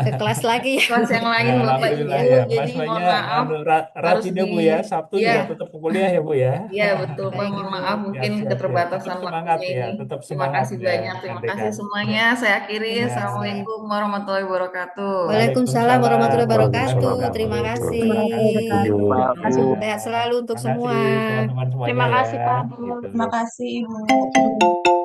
ke kelas lagi ya. kelas yang lain Ya, Bapak alhamdulillah Ibu. ya. Jadi mohon Mahasiswanya maaf harus rajin ya di Bu ya. Sabtu ya, juga tetap kuliah ya Bu ya. ya betul Pak. Baik Mohon Ibu. maaf Siap, mungkin siap, siap. Tetap keterbatasan semangat waktunya ya. ini. Tetap Terima semangat kasih ya, banyak. Terima kasih rekan-rekan. Ya, semuanya. Saya akhiri. Terima kasih. Assalamualaikum warahmatullahi wabarakatuh. Waalaikumsalam Waalaikumsalam warahmatullahi warahmatullahi wabarakatuh. wabarakatuh. Terima kasih. Terima kasih Kak. Terima Terima kasih Bu. Sehat selalu untuk Terima kasih semua. teman-teman semuanya Terima ya. kasih Pak. Gitu. Terima kasih Ibu.